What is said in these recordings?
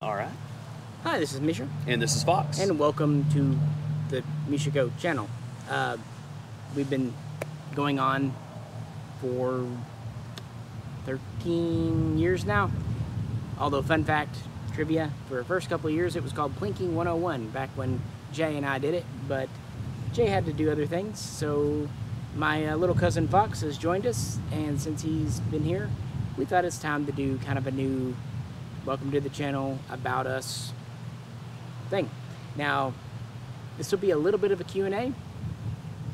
All right. Hi, this is Misha, And this is Fox. and welcome to the Misha Go channel. We've been going on for 13 years now. Although, fun fact, trivia, for the first couple of years it was called Plinking 101, back when Jay and I did it, but Jay had to do other things, so my little cousin Fox has joined us, and since he's been here, we thought it's time to do kind of a new welcome to the channel, about us thing. Now, this will be a little bit of a Q&A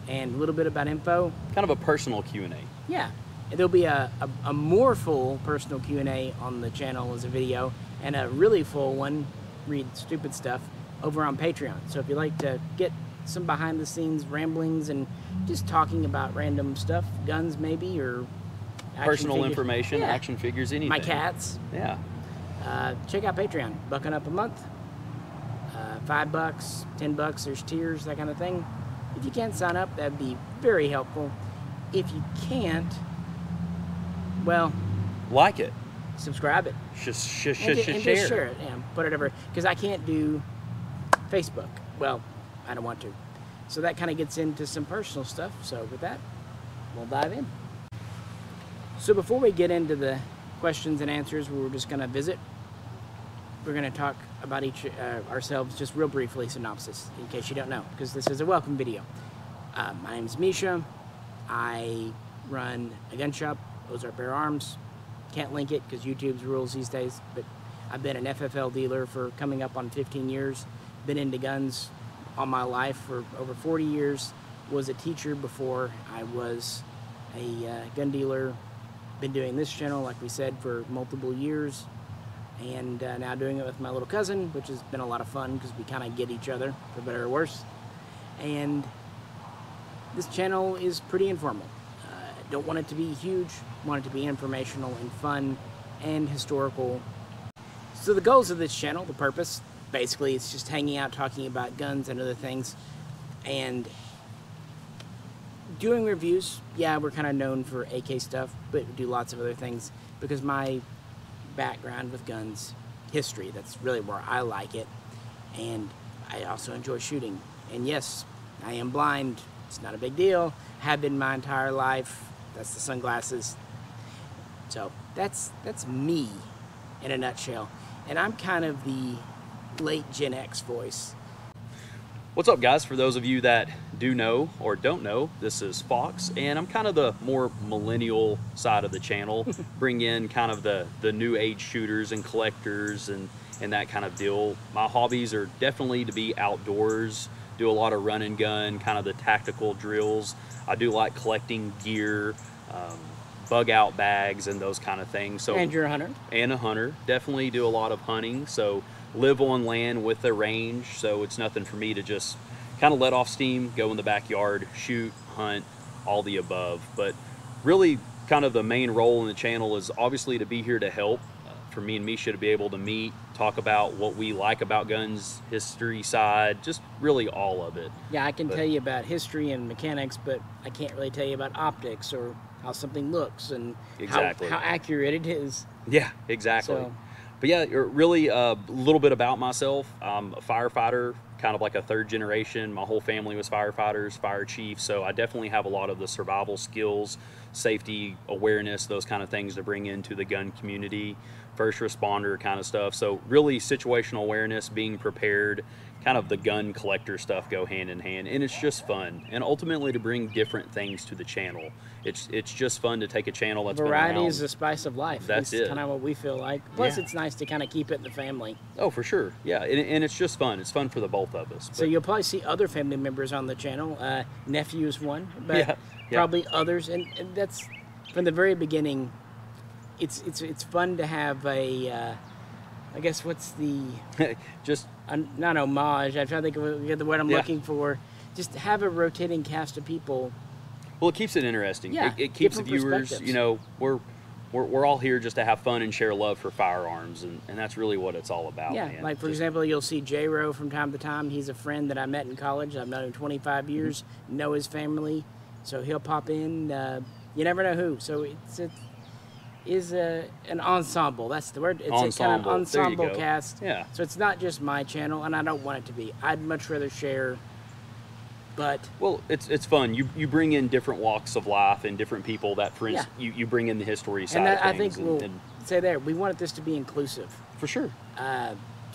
and a little bit about info. Kind of a personal Q&A. Yeah, and there'll be a more full personal Q&A on the channel as a video, and a really full one, read stupid stuff, over on Patreon. So if you like to get some behind the scenes ramblings and just talking about random stuff, guns maybe, or Personal figures. information, Yeah. action figures, anything. My cats. Yeah. Check out Patreon. Bucking up a month. $5, $10, there's tiers, that kind of thing. If you can sign up, that'd be very helpful. If you can't, well, Like it. subscribe it. Just And share. just share it. Yeah, put it over. Because I can't do Facebook. Well, I don't want to. So that kind of gets into some personal stuff. So with that, we'll dive in. So before we get into the questions and answers, we're just going to visit. We're going to talk about ourselves just real briefly, synopsis, in case you don't know, because this is a welcome video. My name is Misha. I run a gun shop, Ozark Bear Arms. Can't link it because YouTube's rules these days, but I've been an FFL dealer for coming up on 15 years. Been into guns all my life for over 40 years. Was a teacher before I was a gun dealer. Been doing this channel, like we said, for multiple years, and now doing it with my little cousin, which has been a lot of fun because we kind of get each other, for better or worse. And this channel is pretty informal. Don't want it to be huge, want it to be informational and fun and historical. So the goals of this channel, the purpose, basically it's just hanging out, talking about guns and other things, and doing reviews. Yeah, we're kind of known for AK stuff, but we do lots of other things because my background with guns, history, that's really where I like it. And I also enjoy shooting. And yes, I am blind. It's not a big deal. Have been my entire life. That's the sunglasses. So that's me in a nutshell. And I'm kind of the late Gen X voice. What's up, guys? For those of you that do know or don't know, this is Fox, and I'm kind of the more millennial side of the channel. Bring in kind of the new age shooters and collectors and that kind of deal. My hobbies are definitely to be outdoors, do a lot of run and gun, kind of the tactical drills. I do like collecting gear, bug out bags and those kind of things. So, And you're a hunter. And a hunter. Definitely do a lot of hunting. So live on land with a range, so it's nothing for me to just kind of let off steam, go in the backyard, shoot, hunt, all the above. But really kind of the main role in the channel is obviously to be here to help, for me and Misha to be able to meet, talk about what we like about guns, history side, just really all of it. Yeah, I can tell you about history and mechanics, but I can't really tell you about optics or how something looks and Exactly. how accurate it is. Yeah, exactly. So, But yeah, really a little bit about myself. I'm a firefighter, kind of like a third generation. My whole family was firefighters, fire chiefs, so I definitely have a lot of the survival skills, safety awareness, those kind of things to bring into the gun community, first responder kind of stuff. So really situational awareness, being prepared, kind of the gun collector stuff go hand in hand, and it's just fun. And ultimately to bring different things to the channel. It's just fun to take a channel that's variety been around. is the spice of life. That's it. Kind of what we feel like. Plus, Yeah. it's nice to kind of keep it in the family. Oh, for sure. Yeah, and it's just fun. It's fun for the both of us. So you'll probably see other family members on the channel. Nephew is one, but Yeah. probably others. And that's from the very beginning. It's fun to have a. I guess what's the just not homage. I'm trying to think of the word I'm Yeah. looking for. Just have a rotating cast of people. well, it keeps it interesting. Yeah, It keeps the different viewers. perspectives. You know, we're all here just to have fun and share love for firearms, and that's really what it's all about. Yeah, man. like for Just- example, you'll see J-Ro from time to time. He's a friend that I met in college. I've known him 25 years, know his family, so he'll pop in. You never know who. So it's is an ensemble. That's the word. It's a kind of Ensemble. There you ensemble go. cast. Yeah. So it's not just my channel, and I don't want it to be. I'd much rather share. But Well, it's fun. You bring in different walks of life and different people that, for instance, Yeah. you bring in the history side and that, of I think things. we'll and say there. We wanted this to be inclusive. for sure,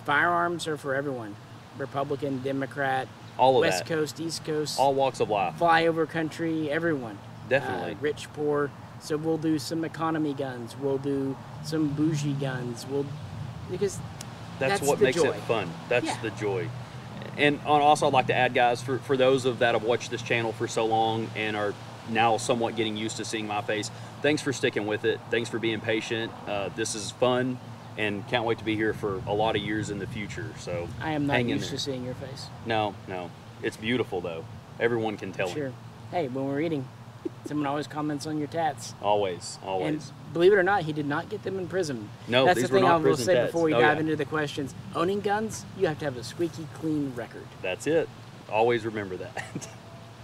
Firearms are for everyone. Republican, Democrat, all of West that, Coast, East Coast, all walks of life. flyover country, everyone. Definitely. Rich, poor. So we'll do some economy guns. We'll do some bougie guns. Because That's that's what the makes joy. it fun. That's Yeah. the joy. And also, I'd like to add, guys, for those that have watched this channel for so long and are now somewhat getting used to seeing my face, thanks for sticking with it. Thanks for being patient. This is fun, and can't wait to be here for a lot of years in the future. So I am not hang in used there. to seeing your face. No, it's beautiful though. Everyone can tell. Sure. Me. Hey, when we're eating, someone always comments on your tats. Always. And believe it or not, he did not get them in prison. No, That's these the were thing not I will prison say tats. before we Oh, dive yeah. into the questions. Owning guns, you have to have a squeaky clean record. That's it. Always remember that.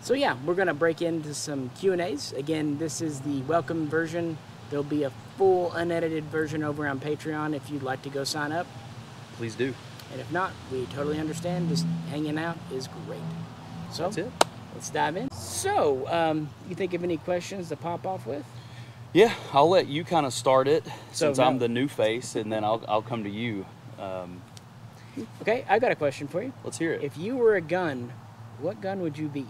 So yeah, we're gonna break into some Q&As. Again, this is the welcome version. There'll be a full unedited version over on Patreon if you'd like to go sign up. Please do. And if not, we totally understand. Just hanging out is great. So That's it. let's dive in. So, you think of any questions to pop off with? Yeah, I'll let you kind of start it since now- I'm the new face, and then I'll come to you. Okay, I've got a question for you. Let's hear it. If you were a gun, what gun would you be?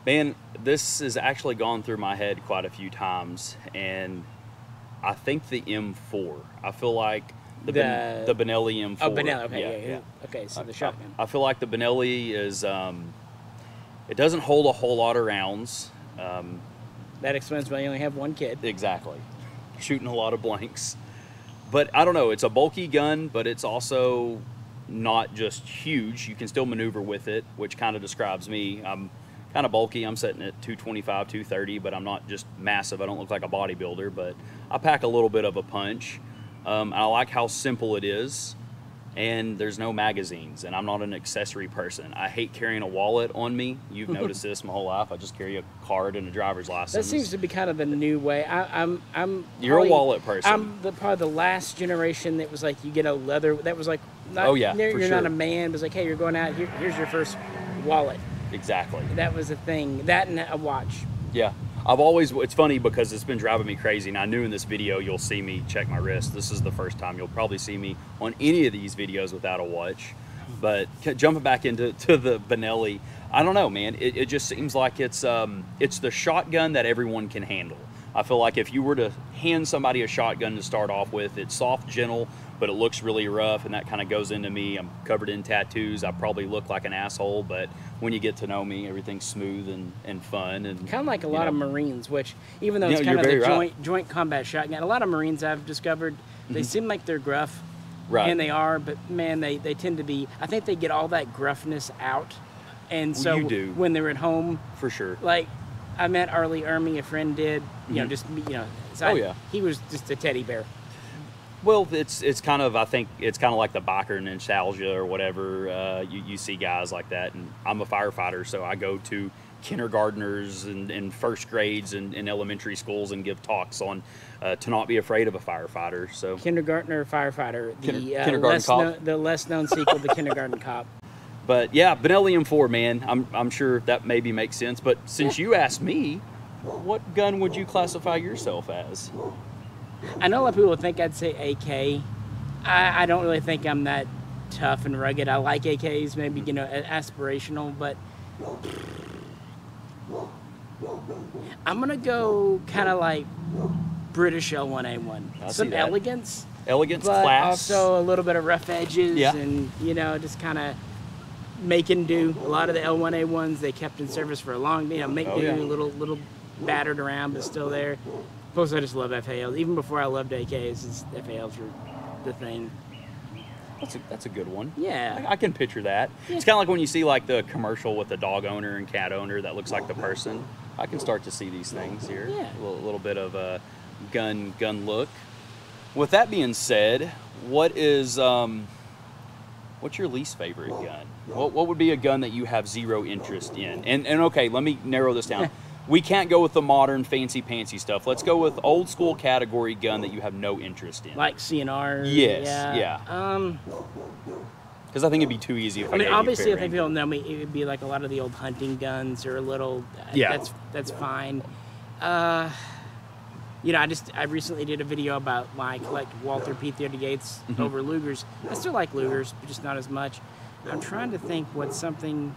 Man, this has actually gone through my head quite a few times, and I think the M4. I feel like the Benelli M4. Oh, Benelli. Okay, yeah. Okay, so the shotgun. I feel like the Benelli is. It doesn't hold a whole lot of rounds. That explains why you only have one kid. Exactly. Shooting a lot of blanks. But I don't know, it's a bulky gun, but it's also not just huge. You can still maneuver with it, which kind of describes me. I'm kind of bulky. I'm sitting at 225, 230, but I'm not just massive. I don't look like a bodybuilder, but I pack a little bit of a punch. I like how simple it is, and there's no magazines, and I'm not an accessory person. I hate carrying a wallet on me. You've noticed this my whole life. I just carry a card and a driver's license. That seems to be kind of the new way. You're a wallet person. I'm probably the last generation that was like, you get a leather. That was like, not, Oh, yeah, you're for not sure. a man. It was like, hey, you're going out. Here's your first wallet. Exactly. That was a thing. That and a watch. Yeah. It's funny because it's been driving me crazy, and I knew in this video you'll see me check my wrist. This is the first time you'll probably see me on any of these videos without a watch. But jumping back into the Benelli, I don't know, man. It just seems like it's the shotgun that everyone can handle. I feel like if you were to hand somebody a shotgun to start off with, it's soft, gentle, but it looks really rough, and that kind of goes into me. I'm covered in tattoos. I probably look like an asshole, but when you get to know me, everything's smooth and fun. And Kind of like a lot of Marines, which even though it's Yeah, kind of you're the very joint combat shotgun, a lot of Marines I've discovered, they seem like they're gruff. Right. And they are, but man, they tend to be, I think they get all that gruffness out. And so you do. when they're at home, For sure. like I met Arlie Ermy, a friend did, so Oh, yeah. he was just a teddy bear. Well, it's kind of, I think it's kind of like the biker nostalgia or whatever. You see guys like that, and I'm a firefighter, so I go to kindergartners and first grades and elementary schools and give talks on to not be afraid of a firefighter. So Kindergartner firefighter, Kindergarten Cop. the less known sequel to Kindergarten Cop. But yeah, Benelli M4, man, I'm sure that maybe makes sense. But since you asked me, what gun would you classify yourself as? I know a lot of people would think I'd say AK. I don't really think I'm that tough and rugged. I like AKs, maybe, aspirational, but I'm going to go kind of like British L1A1. I Some see that. elegance, Elegance, but class. also a little bit of rough edges Yeah. and, just kind of make and do. A lot of the L1A1s, they kept in service for a long, make Oh, do, yeah. little battered around, but still there. Plus, I just love FALs. Even before I loved AKs, FALs were the thing. That's a good one. Yeah. I can picture that. Yeah. It's kind of like when you see like the commercial with the dog owner and cat owner that looks like the person. I can start to see these things here. Yeah. A little bit of a gun look. With that being said, what's your least favorite gun? What would be a gun that you have zero interest in? And okay, let me narrow this down. we can't go with the modern fancy pantsy stuff. Let's go with old school category gun that you have no interest in. Like CNR. Yes, Yeah. Because I think it'd be too easy if I I mean, gave you obviously, fair if people range. know me, it would be like a lot of the old hunting guns or a little. Yeah. That's fine. You know, I recently did a video about why I collect Walther P38s over Lugers. I still like Lugers, but just not as much. I'm trying to think what's something.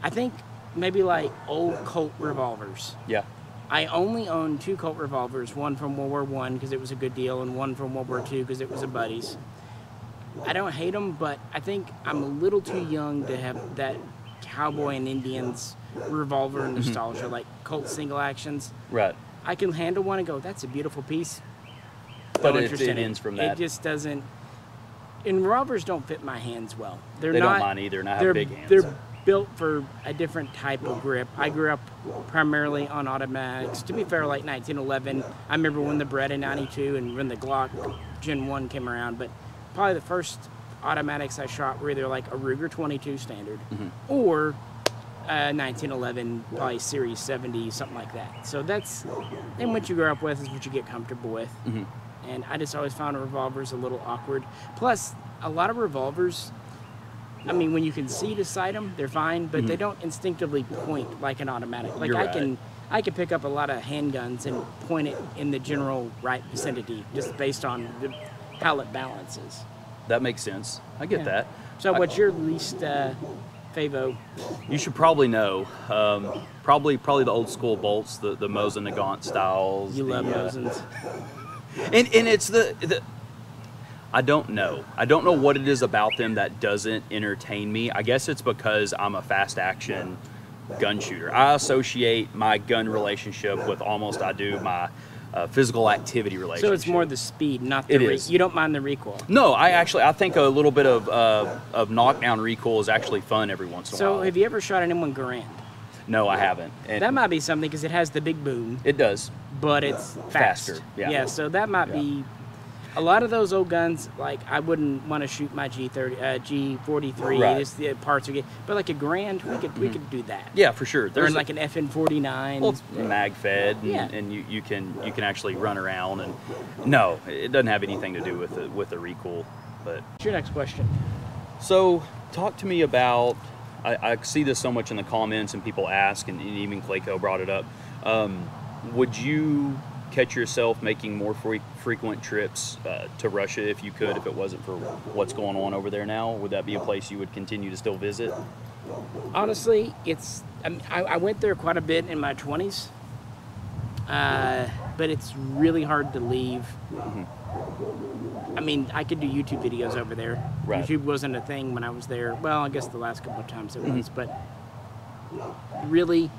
I think maybe like old Colt revolvers. Yeah. I only own 2 Colt revolvers, one from World War I because it was a good deal, and one from World War II because it was a buddy's. I don't hate them, but I think I'm a little too young to have that cowboy and Indians revolver nostalgia, like Colt single actions. Right. I can handle one and go, that's a beautiful piece. But No it interest in ends from that. It just doesn't. And revolvers don't fit my hands well. They Not, don't mind either, and I have they're, big hands. They're built for a different type of grip. I grew up primarily on automatics. To be fair, like 1911, I remember when the Beretta 92 and when the Glock Gen 1 came around, but probably the first automatics I shot were either like a Ruger 22 standard or 1911, probably Series 70, something like that. So that's, and what you grow up with is what you get comfortable with. And I just always found revolvers a little awkward. Plus, a lot of revolvers, I mean, when you can see to sight them, they're fine, but they don't instinctively point like an automatic. Like You're I can pick up a lot of handguns and point it in the general right vicinity just based on how it balances. That makes sense. I get that. So what's your least favo? You should probably know. Probably the old school bolts, the Mosin Nagant styles. You love Mosins. And it's the I don't know. I don't know what it is about them that doesn't entertain me. I guess it's because I'm a fast action gun shooter. I associate my gun relationship with my physical activity relationship. So it's more the speed, not the It is. You don't mind the recoil. No, I think a little bit of knockdown recoil is actually fun every once in a So while. have you ever shot an M1 Garand? No, I haven't. And That might be something because it has the big boom, it does. but it's fast. Faster, yeah. So that might be a lot of those old guns. Like I wouldn't want to shoot my G43. Right. Just the parts are good. But like a Garand, we could do that. Yeah, for sure. Or There's like an FN49. well, it's mag fed, and, Yeah. and you can actually run around. And no, it doesn't have anything to do with the recoil. But What's your next question? so, talk to me about. I see this so much in the comments, and people ask, and even Clayco brought it up. Would you catch yourself making more frequent trips to Russia if you could, if it wasn't for what's going on over there now? Would that be a place you would continue to still visit? Honestly, I went there quite a bit in my 20s, but it's really hard to leave. I mean, I could do YouTube videos over there. Right. YouTube wasn't a thing when I was there. Well, I guess the last couple of times it was, but really,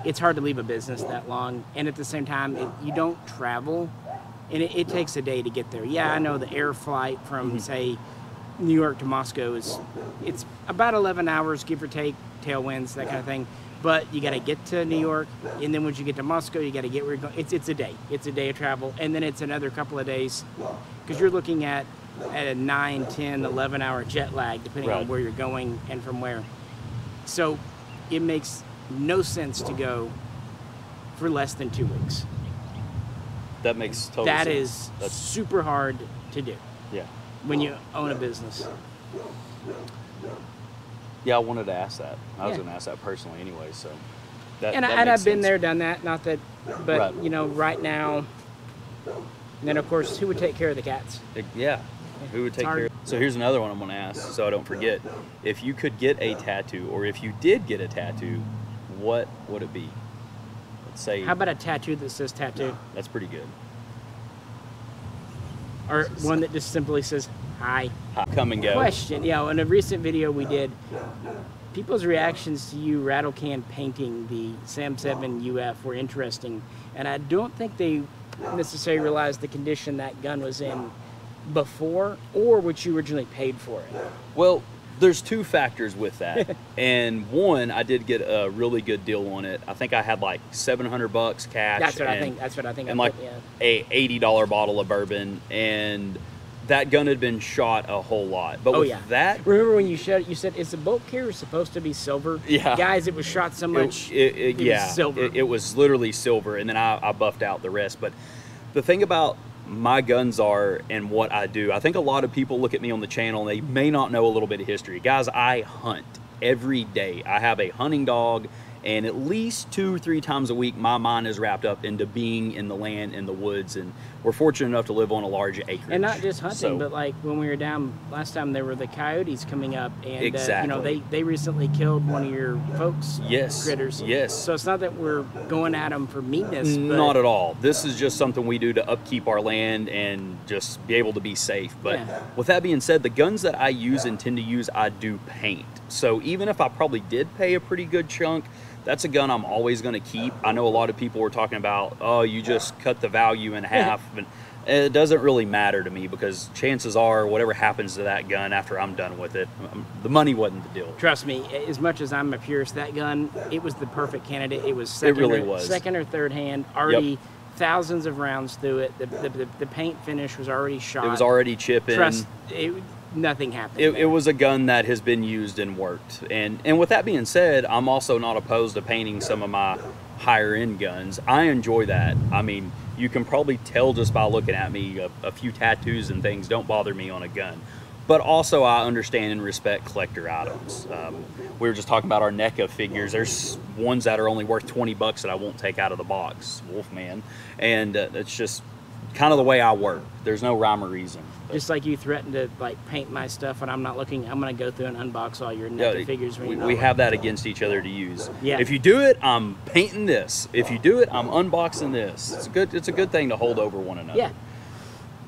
it's hard to leave a business that long. And at the same time, you don't travel, and it takes a day to get there. Yeah, I know the air flight from, say, New York to Moscow it's about 11 hours, give or take, tailwinds, that kind of thing. But you got to get to New York, and then once you get to Moscow, you got to get where you're going. It's a day. It's a day of travel, and then it's another couple of days, because you're looking at a 9, 10, 11-hour jet lag, depending on Right. where you're going and from where. So it makes no sense to go for less than 2 weeks. That makes total That sense. is That's super hard to do yeah. when you own a business. Yeah, I wanted to ask that. I was Yeah. going to ask that personally anyway, so. That And makes I've been sense. there, done that. Not that, but Right. you know, right now. And then of course, who would take care of the cats? Yeah. Who would take hard. care of So here's another one I'm going to ask, so I don't forget. If you could get a tattoo, or if you did get a tattoo, what would it be? Let's say. How about a tattoo that says tattoo, That's pretty good. or one that just simply says hi? Come and go. Question. Yeah, in a recent video we did, people's reactions to you rattle can painting the Sam 7 UF were interesting, and I don't think they necessarily realized the condition that gun was in before, or what you originally paid for it. Well, there's two factors with that. And one, I did get a really good deal on it. I think I had like $700 cash. That's what I and- think. That's what I think. And I like put, yeah. a $80 bottle of bourbon. And that gun had been shot a whole lot. But with that, remember when you said is the bolt carrier supposed to be silver? Yeah, guys, it was shot so much. It was silver. It was literally silver, and then I buffed out the rest. But the thing about my guns are and what I do, I think a lot of people look at me on the channel and they may not know a little bit of history. Guys, I hunt every day. I have a hunting dog, and at least 2 or 3 times a week my mind is wrapped up into being in the land, in the woods, and we're fortunate enough to live on a large acreage. And not just hunting, but like when we were down last time, there were the coyotes coming up, and exactly. you know, they recently killed one of your folks' critters. Yes. So it's not that we're going at them for meatness. But not at all. This is just something we do to upkeep our land and just be able to be safe. But with that being said, the guns that I use and tend to use, I do paint. So even if I probably did pay a pretty good chunk, that's a gun I'm always going to keep. I know a lot of people were talking about, oh, you just cut the value in half. And it doesn't really matter to me, because chances are whatever happens to that gun after I'm done with it, the money wasn't the deal. Trust me, as much as I'm a purist, that gun, it was the perfect candidate. It was second or third hand, already thousands of rounds through it. The paint finish was already shot. It was already chipping. Nothing happened. It was a gun that has been used and worked. And with that being said, I'm also not opposed to painting some of my higher end guns. I enjoy that. I mean, you can probably tell just by looking at me, a few tattoos and things don't bother me on a gun. But also I understand and respect collector items. We were just talking about our NECA figures. There's ones that are only worth 20 bucks that I won't take out of the box, Wolfman. And it's just kind of the way I work. There's no rhyme or reason. Just like you threatened to like paint my stuff when I'm not looking, I'm gonna go through and unbox all your NECA figures. We have that against each other to use. Yeah. If you do it, I'm painting this. If you do it, I'm unboxing this. It's a good thing to hold over one another. Yeah.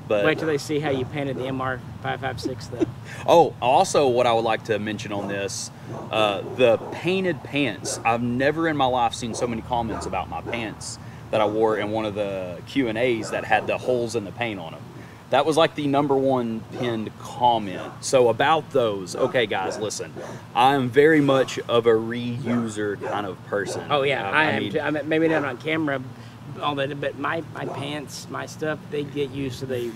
But wait till they see how you painted the MR556 though. Oh, also what I would like to mention on this, the painted pants. I've never in my life seen so many comments about my pants that I wore in one of the Q&As that had the holes in the paint on them. That was like the #1 pinned comment. So about those, okay guys, listen, I'm very much of a reuser kind of person. Oh yeah, I am too. I mean, maybe not on camera, all that, but my pants, my stuff, they get used to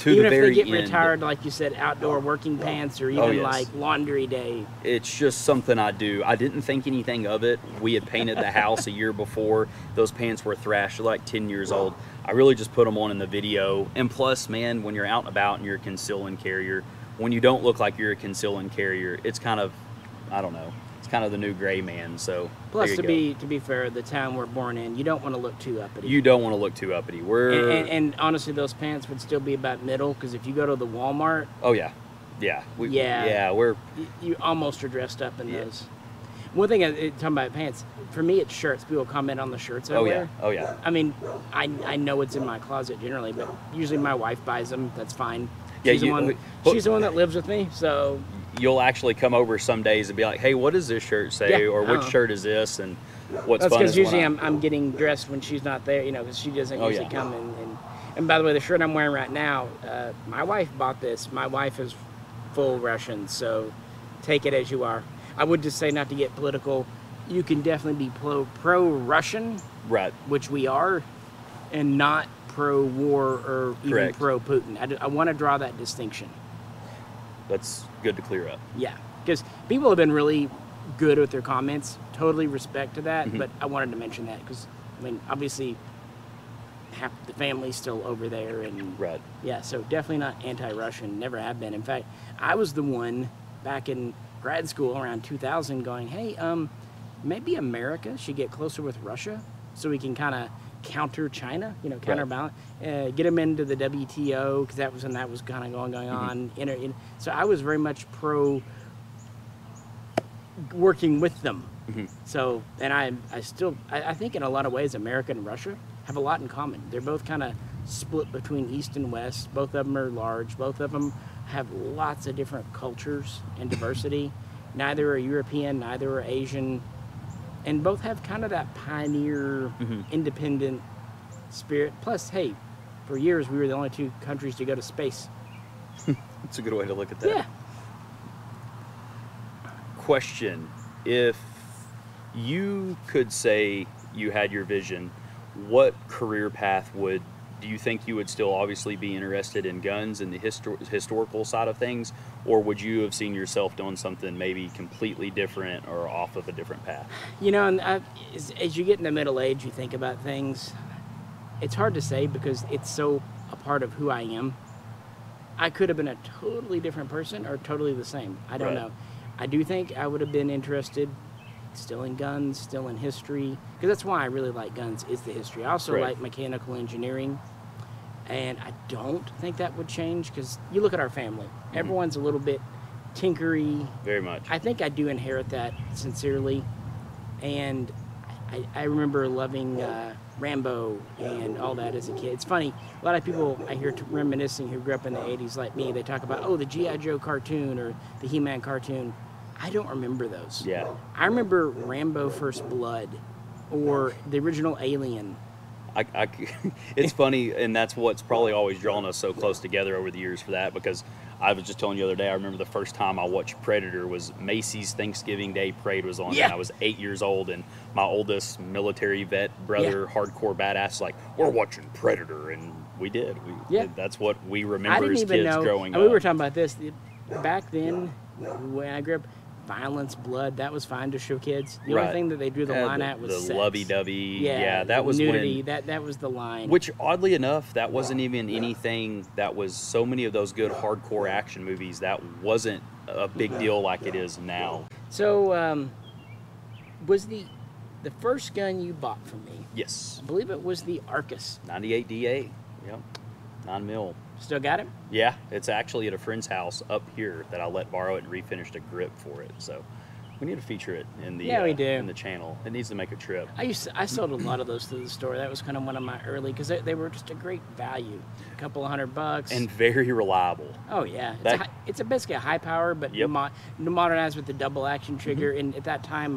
even if they get retired, like you said, outdoor working pants, or even like laundry day. It's just something I do. I didn't think anything of it. We had painted the house a year before. Those pants were thrashed, like 10 years old. I really just put them on in the video. And plus, man, when you're out and about and you're a conceal carrier, when you don't look like you're a conceal carrier, it's kind of, I don't know, it's kind of the new gray man. So plus, to be fair, the town we're born in, you don't want to look too uppity. You don't want to look too uppity. And honestly, those pants would still be about middle, because if you go to the Walmart, you almost are dressed up in those. One thing, talking about pants, for me it's shirts. People comment on the shirts I wear. Oh yeah. I mean, I know it's in my closet generally, but usually my wife buys them. That's fine. Yeah, she's the one that lives with me, so. You'll actually come over some days and be like, hey, what does this shirt say? Or which shirt is this? And what's That's fun because usually I'm getting dressed when she's not there, because she doesn't usually come in. And by the way, the shirt I'm wearing right now, my wife bought this. My wife is full Russian, so take it as you are. I would just say, not to get political, you can definitely be pro-Russian, right? Which we are, and not pro-war or even pro-Putin. I want to draw that distinction. That's good to clear up. Yeah, because people have been really good with their comments. Totally respect to that, but I wanted to mention that because, I mean, obviously, half the family's still over there, and yeah, so definitely not anti-Russian. Never have been. In fact, I was the one back in grad school around 2000 going, hey, maybe America should get closer with Russia so we can kind of counter China, counterbalance, get them into the WTO, because that was when that was kind of going on. So I was very much pro working with them. So, and I think in a lot of ways America and Russia have a lot in common. They're both kind of split between East and West. Both of them are large. Both of them have lots of different cultures and diversity. Neither are European, neither are Asian, and both have kind of that pioneer, independent spirit. Plus, hey, for years we were the only 2 countries to go to space. That's a good way to look at that. Yeah. Question: if you could say you had your vision, what career path would do you think you would still obviously be interested in guns and the historical side of things, or would you have seen yourself doing something maybe completely different or off of a different path? You know, and as you get into middle age, you think about things. It's hard to say because it's so a part of who I am. I could have been a totally different person or totally the same. I don't know. I do think I would have been interested still in guns, still in history, because that's why I really like guns, is the history. I also like mechanical engineering, and I don't think that would change because you look at our family. Everyone's a little bit tinkery. Very much. I think I do inherit that sincerely, and I remember loving Rambo and all that as a kid. It's funny, a lot of people I hear reminiscing who grew up in the 80s like me, they talk about, oh, the G.I. Joe cartoon or the He-Man cartoon. I don't remember those. Yeah. I remember Rambo First Blood or the original Alien. It's funny, and that's what's probably always drawn us so close together over the years for that, because I was just telling you the other day, I remember the first time I watched Predator was Macy's Thanksgiving Day Parade was on, and I was 8 years old, and my oldest military vet brother, hardcore badass, like, we're watching Predator, and we did. That's what we remember as kids growing up. We were talking about this. Back then, when I grew up, violence, blood, that was fine to show kids. The only thing that they drew the line at was the sex. lovey-dovey. Yeah, that was nudity. That was the line. Which, oddly enough, that wasn't even anything that was so many of those good hardcore action movies. That wasn't a big deal like it is now. So, was the first gun you bought from me? Yes. I believe it was the Arcus. 98 DA. Yep. 9mm. Still got it? Yeah, it's actually at a friend's house up here that I let borrow it and refinished a grip for it. So we need to feature it in the we do. in the channel. It needs to make a trip. I sold a lot of those through the store. That was kind of one of my early, because they were just a great value, a couple of $100 and very reliable. Oh yeah, it's basically a high power, but modernized with the double action trigger, and at that time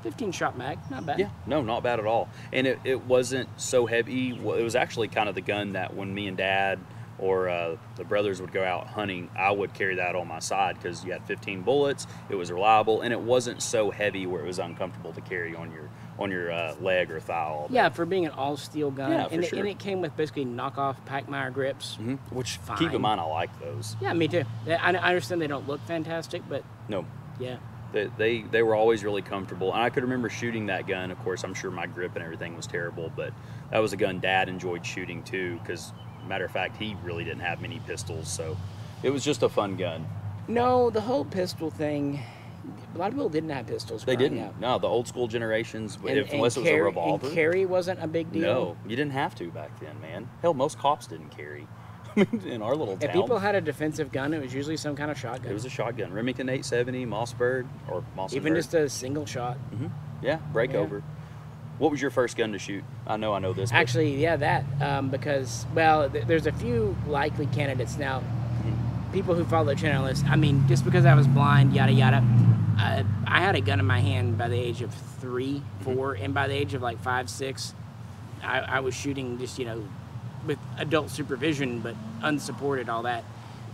15-shot mag, not bad. Yeah, no, not bad at all. And it wasn't so heavy. It was actually kind of the gun that when me and Dad or the brothers would go out hunting, I would carry that on my side because you had 15 bullets, it was reliable, and it wasn't so heavy where it was uncomfortable to carry on your leg or thigh all day. Yeah, for being an all-steel gun. Yeah, and, sure. And it came with basically knockoff Packmeyer grips. Which, fine. Keep in mind, I like those. Yeah, me too. I understand they don't look fantastic, but... No. Yeah. They were always really comfortable. And I could remember shooting that gun. Of course, I'm sure my grip and everything was terrible, but that was a gun Dad enjoyed shooting too, because... Matter of fact, he really didn't have many pistols, so it was just a fun gun. No, the whole pistol thing, a lot of people didn't have pistols. They didn't. Up. No, the old school generations, unless it was a carry, revolver. And carry wasn't a big deal. No, you didn't have to back then, man. Hell, most cops didn't carry. In our little town. If people had a defensive gun, it was usually some kind of shotgun. It was a shotgun. Remington 870, Mossberg, or Mossberg. Even just a single shot. Yeah, breakover. What was your first gun to shoot? I know this. Actually, yeah, that. Because, well, there's a few likely candidates. Now, people who follow the channel list, I mean, just because I was blind, yada, yada, I had a gun in my hand by the age of 3, 4, and by the age of like 5, 6, I was shooting just, with adult supervision, but unsupported, all that.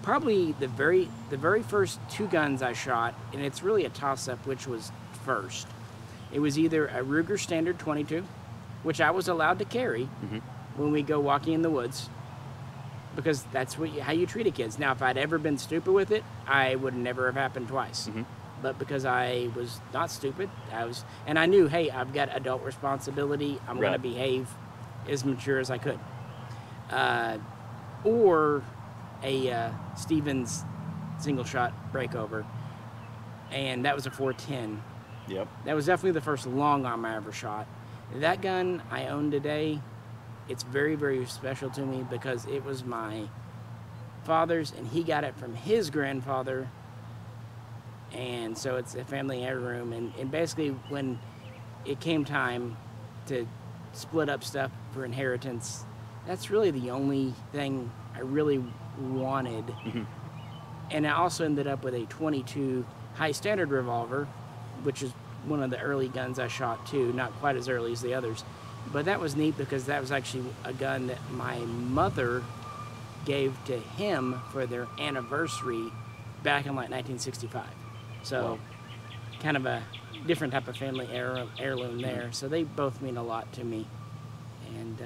Probably the very first 2 guns I shot, and it's really a toss-up which was first. It was either a Ruger Standard 22, which I was allowed to carry when we go walking in the woods, because that's how you treat a kid. Now, if I'd ever been stupid with it, I would never have happened twice. But because I was not stupid, and I knew, hey, I've got adult responsibility. I'm going to behave as mature as I could. Or a Stevens single shot breakover, and that was a 410. Yep. That was definitely the first long arm I ever shot. That gun I own today, it's very, very special to me because it was my father's, and he got it from his grandfather, and so it's a family heirloom. And basically, when it came time to split up stuff for inheritance, that's really the only thing I really wanted. And I also ended up with a 22 high standard revolver, which is one of the early guns I shot too, not quite as early as the others. But that was neat because that was actually a gun that my mother gave to him for their anniversary back in like 1965. So kind of a different type of family heirloom there. So they both mean a lot to me. And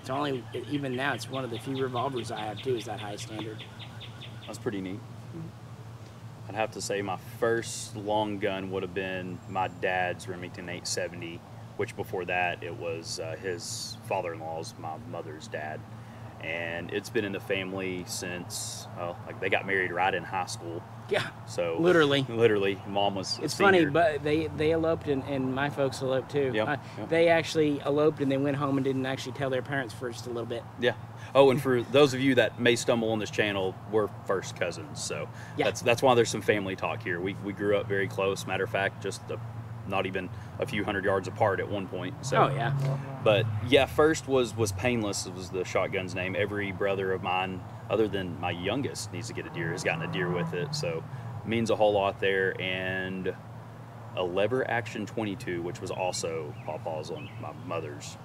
It's only, even now, it's one of the few revolvers I have too, is that high standard. That's pretty neat. I'd have to say my first long gun would have been my dad's Remington 870, which before that it was his father-in-law's, my mother's dad. And it's been in the family since, like they got married right in high school. Yeah, So literally. Mom was. It's a funny, senior. but they eloped, and my folks eloped too. Yep. They actually eloped and they went home and didn't actually tell their parents for just a little bit. Yeah. Oh, and for those of you that may stumble on this channel, we're first cousins, so Yeah. that's why there's some family talk here. We grew up very close. Matter of fact, just not even a few hundred yards apart at one point. So. Oh yeah. But yeah, first was Painless. It was the shotgun's name. Every brother of mine, other than my youngest, needs to get a deer, has gotten a deer with it. So means a whole lot there. And a lever action 22, which was also Pawpaw's on my mother's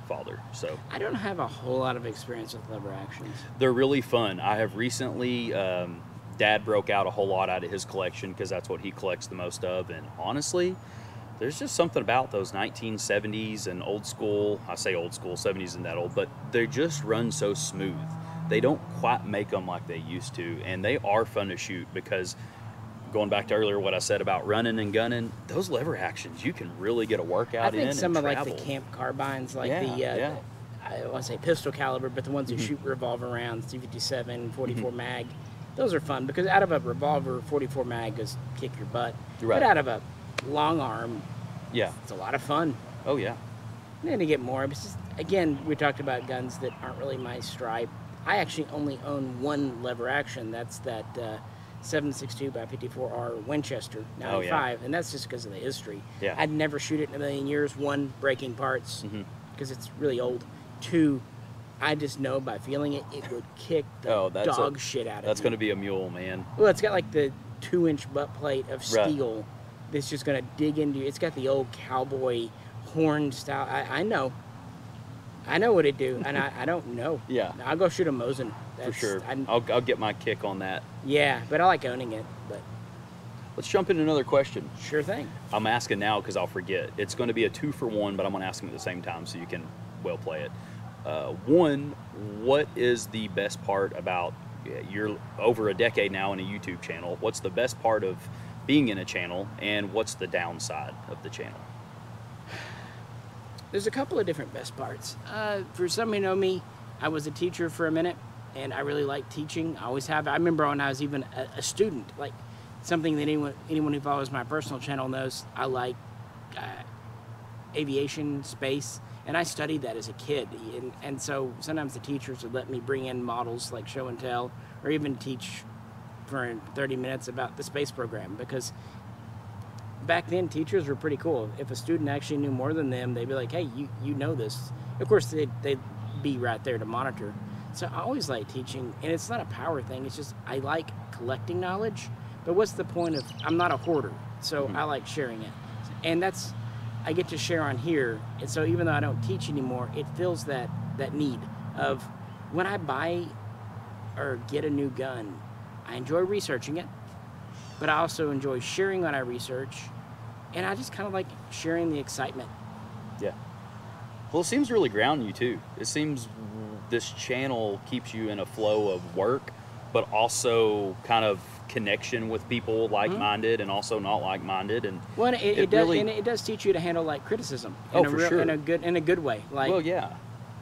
father. So I don't have a whole lot of experience with lever actions. they're really fun. I have recently, Dad broke out a whole lot out of his collection because that's what he collects the most of. And honestly, there's just something about those 1970s and old school. I say old school, 70s isn't that old, but they just run so smooth. They don't quite make them like they used to, and they are fun to shoot because, going back to earlier what I said about running and gunning, those lever actions, you can really get a workout in I think and some of travel. like the camp carbines, like Yeah. I want to say pistol caliber, but the ones who shoot revolver rounds, C57, 44 mag, those are fun because out of a revolver, 44 mag is kick your butt. Right. But out of a long arm, Yeah. it's a lot of fun. Oh, yeah. And then to get more, it's just, again, we talked about guns that aren't really my stripe. I actually only own one lever action. That's that 7.62 by 54R Winchester 95, Oh, yeah. and that's just because of the history. Yeah. I'd never shoot it in a million years. One, breaking parts because it's really old. Two, I just know by feeling it, it would kick the dog shit out of That's me. going to be a mule, man. Well, it's got like the 2-inch butt plate of Right. steel that's just going to dig into you. It's got the old cowboy horn style. I know. I know what it do, and I don't know. Yeah. I'll go shoot a Mosin. For sure. I'll get my kick on that. Yeah, but I like owning it. But Let's jump into another question. sure thing. I'm asking now because I'll forget. It's going to be a 2-for-1, but I'm going to ask them at the same time so you can well play it. One, what is the best part about, you're over a decade now in a YouTube channel, what's the best part of being in a channel, and what's the downside of the channel? There's a couple of different best parts. For some who know me, I was a teacher for a minute, and I really like teaching. I always have. I remember when I was even a student, like something that anyone who follows my personal channel knows, I like aviation, space, and I studied that as a kid. And so sometimes the teachers would let me bring in models like show and tell, or even teach for 30 minutes about the space program, because back then teachers were pretty cool. If a student actually knew more than them, they'd be like, hey, you know this. Of course, they'd be right there to monitor. So I always like teaching, and it's not a power thing. It's just I like collecting knowledge. But what's the point of, I'm not a hoarder, so I like sharing it. And that's, I get to share on here. And so even though I don't teach anymore, it fills that need of when I buy or get a new gun, I enjoy researching it, but I also enjoy sharing what I research, and I just kind of like sharing the excitement. Yeah. Well, it seems really grounding you too. It seems this channel keeps you in a flow of work, but also kind of connection with people like-minded and also not like-minded. And well, it does, and it does teach you to handle like criticism in sure. in a good way. Like, well, yeah,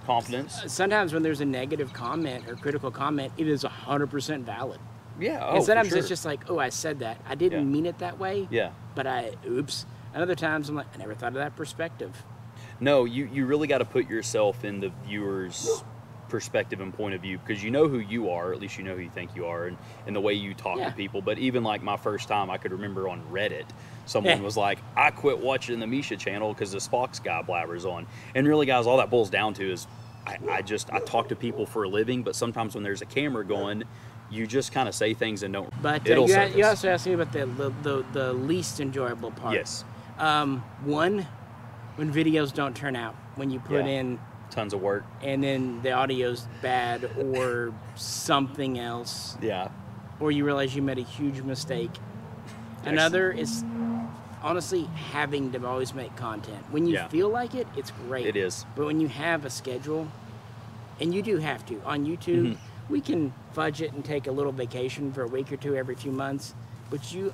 confidence. Sometimes when there's a negative comment or critical comment, it is 100% valid. Yeah. And sometimes for sure. it's just like, oh, I said that. I didn't mean it that way. Yeah. But oops. And other times I'm like, I never thought of that perspective. No, you really got to put yourself in the viewer's perspective and point of view, because you know who you are, or at least you know who you think you are, and the way you talk to people. But even like my first time, I could remember on Reddit, someone was like, I quit watching the Misha channel because the Spock's guy blabbers on. And really, guys, all that boils down to is I talk to people for a living, but sometimes when there's a camera going, you just kind of say things and don't. But it'll you also asked me about the least enjoyable part. Yes. One, when videos don't turn out, when you put in tons of work, and then the audio's bad or something else. Yeah. Or you realize you made a huge mistake. Another is honestly having to always make content. When you feel like it, it's great. It is. But when you have a schedule, And you do have to. On YouTube, we can fudge it and take a little vacation for a week or two every few months, but you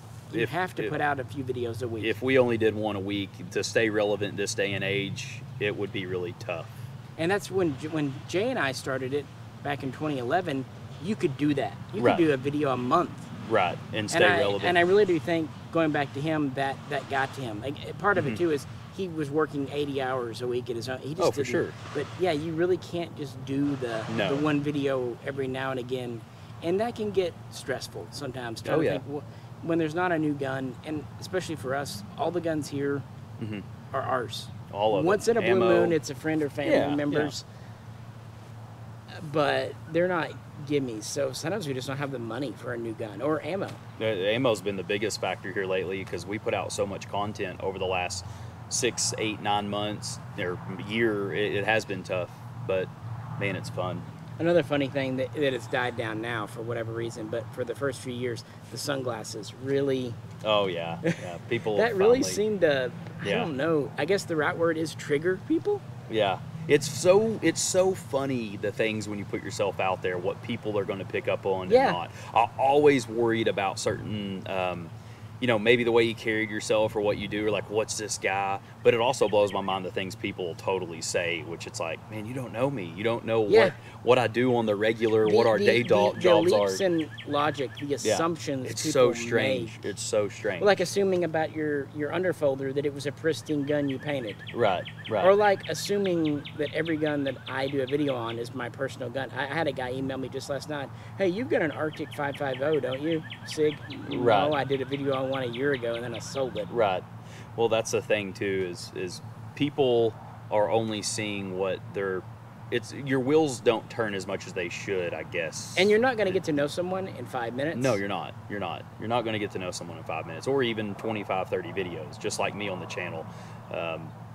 have to put out a few videos a week. If we only did one a week to stay relevant this day and age, it would be really tough. And that's when Jay and I started it back in 2011, you could do that. You Right. could do a video a month. Right, and stay relevant. And I really do think, going back to him, that got to him. Like, part of it, too, is he was working 80 hours a week at his own. He just for sure. But, yeah, you really can't just do the one video every now and again. And that can get stressful sometimes. Oh, yeah. When there's not a new gun, and especially for us, all the guns here are ours. All of Once it. in a blue Ammo. moon, it's a friend or family Yeah, members. But they're not gimmies, so sometimes we just don't have the money for a new gun or ammo. The ammo's been the biggest factor here lately because we put out so much content over the last 6, 8, 9 months or year. It has been tough, but man, it's fun. Another funny thing that it's died down now for whatever reason, but for the first few years, the sunglasses really. Oh yeah, people. That really finally- seemed to. I Yeah. don't know. I guess the right word is trigger people. Yeah, it's so funny the things when you put yourself out there, what people are going to pick up on Yeah. and not. I'm always worried about certain, maybe the way you carried yourself or what you do, or like, what's this guy? But it also blows my mind the things people totally say, which it's like, man, you don't know me. You don't know Yeah. what I do on the regular, what our day jobs the are. leaps in logic, the Yeah. assumptions It's people so strange. make. It's so strange. Like assuming about your underfolder that it was a pristine gun you painted. Right. Or like assuming that every gun that I do a video on is my personal gun. I had a guy email me just last night. Hey, you've got an Arctic 550, don't you, Sig? Right. No, I did a video on one a year ago and then I sold it. Right. Well, that's the thing too. Is people are only seeing what they're. It's your wheels don't turn as much as they should, I guess. And you're not going to get to know someone in 5 minutes. No, you're not. You're not. You're not going to get to know someone in 5 minutes, or even 25, 30 videos. Just like me on the channel.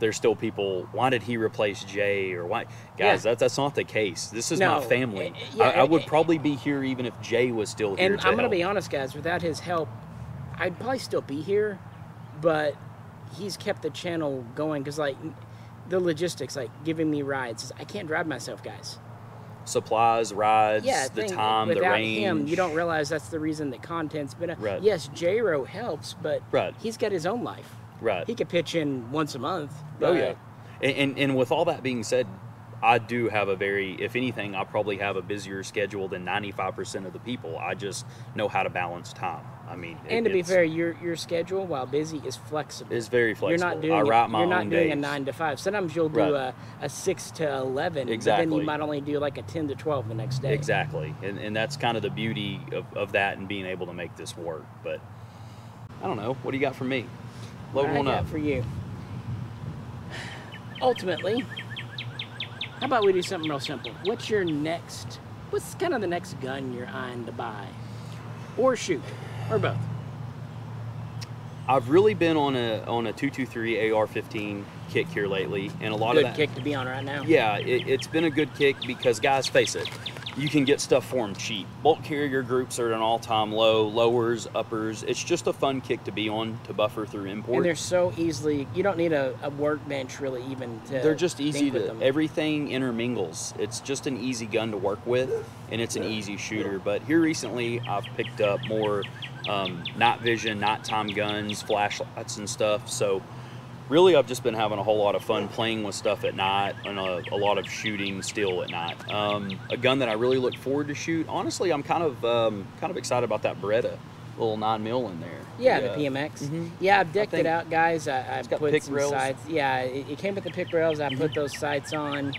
There's still people. Why did he replace Jay? Or why, guys? Yeah. That's not the case. This is No, my family. yeah, I would probably be here even if Jay was still here. And to I'm going to help. be honest, guys. Without his help, I'd probably still be here, but he's kept the channel going because, like, the logistics, like giving me rides. I can't drive myself, guys. Supplies, rides, Yeah, the time, the without range. him, you don't realize that's the reason that content's been. Right. Yes, J-Ro helps, but Right. he's got his own life. Right. He could pitch in once a month. Oh but- yeah, and with all that being said, I do have a very, if anything, I probably have a busier schedule than 95% of the people. I just know how to balance time. I mean, And to be it's- fair, your schedule, while busy, is flexible. it's very flexible. You're not doing I write my you're not own doing days. a 9 to 5. Sometimes you'll do Right. a 6 to 11. But then Exactly. you might only do like a 10 to 12 the next day. Exactly, and that's kind of the beauty of that and being able to make this work. But I don't know. What do you got for me? Load What I one got up. for you. Ultimately, how about we do something real simple? What's kind of the next gun you're eyeing to buy? Or shoot? Or both? I've really been on a 223 AR-15 kick here lately, and a lot Good of that. kick to be on right now. Yeah, it's been a good kick because, guys, face it, you can get stuff for them cheap. Bulk carrier groups are at an all-time low, lowers, uppers. It's just a fun kick to be on to buffer through import. And they're so easily, you don't need a workbench really even to. They're just easy think with to, them. everything intermingles. It's just an easy gun to work with, and it's an easy shooter. But here recently, I've picked up more night vision, nighttime guns, flashlights and stuff. So really, I've just been having a whole lot of fun playing with stuff at night and a lot of shooting still at night. A gun that I really look forward to shoot. Honestly, I'm kind of excited about that Beretta, little 9mm in there. Yeah, the PMX. Yeah, I've decked it think out, guys. I've got put pick some rails. sights. Yeah, it came with the pick rails. I put those sights on.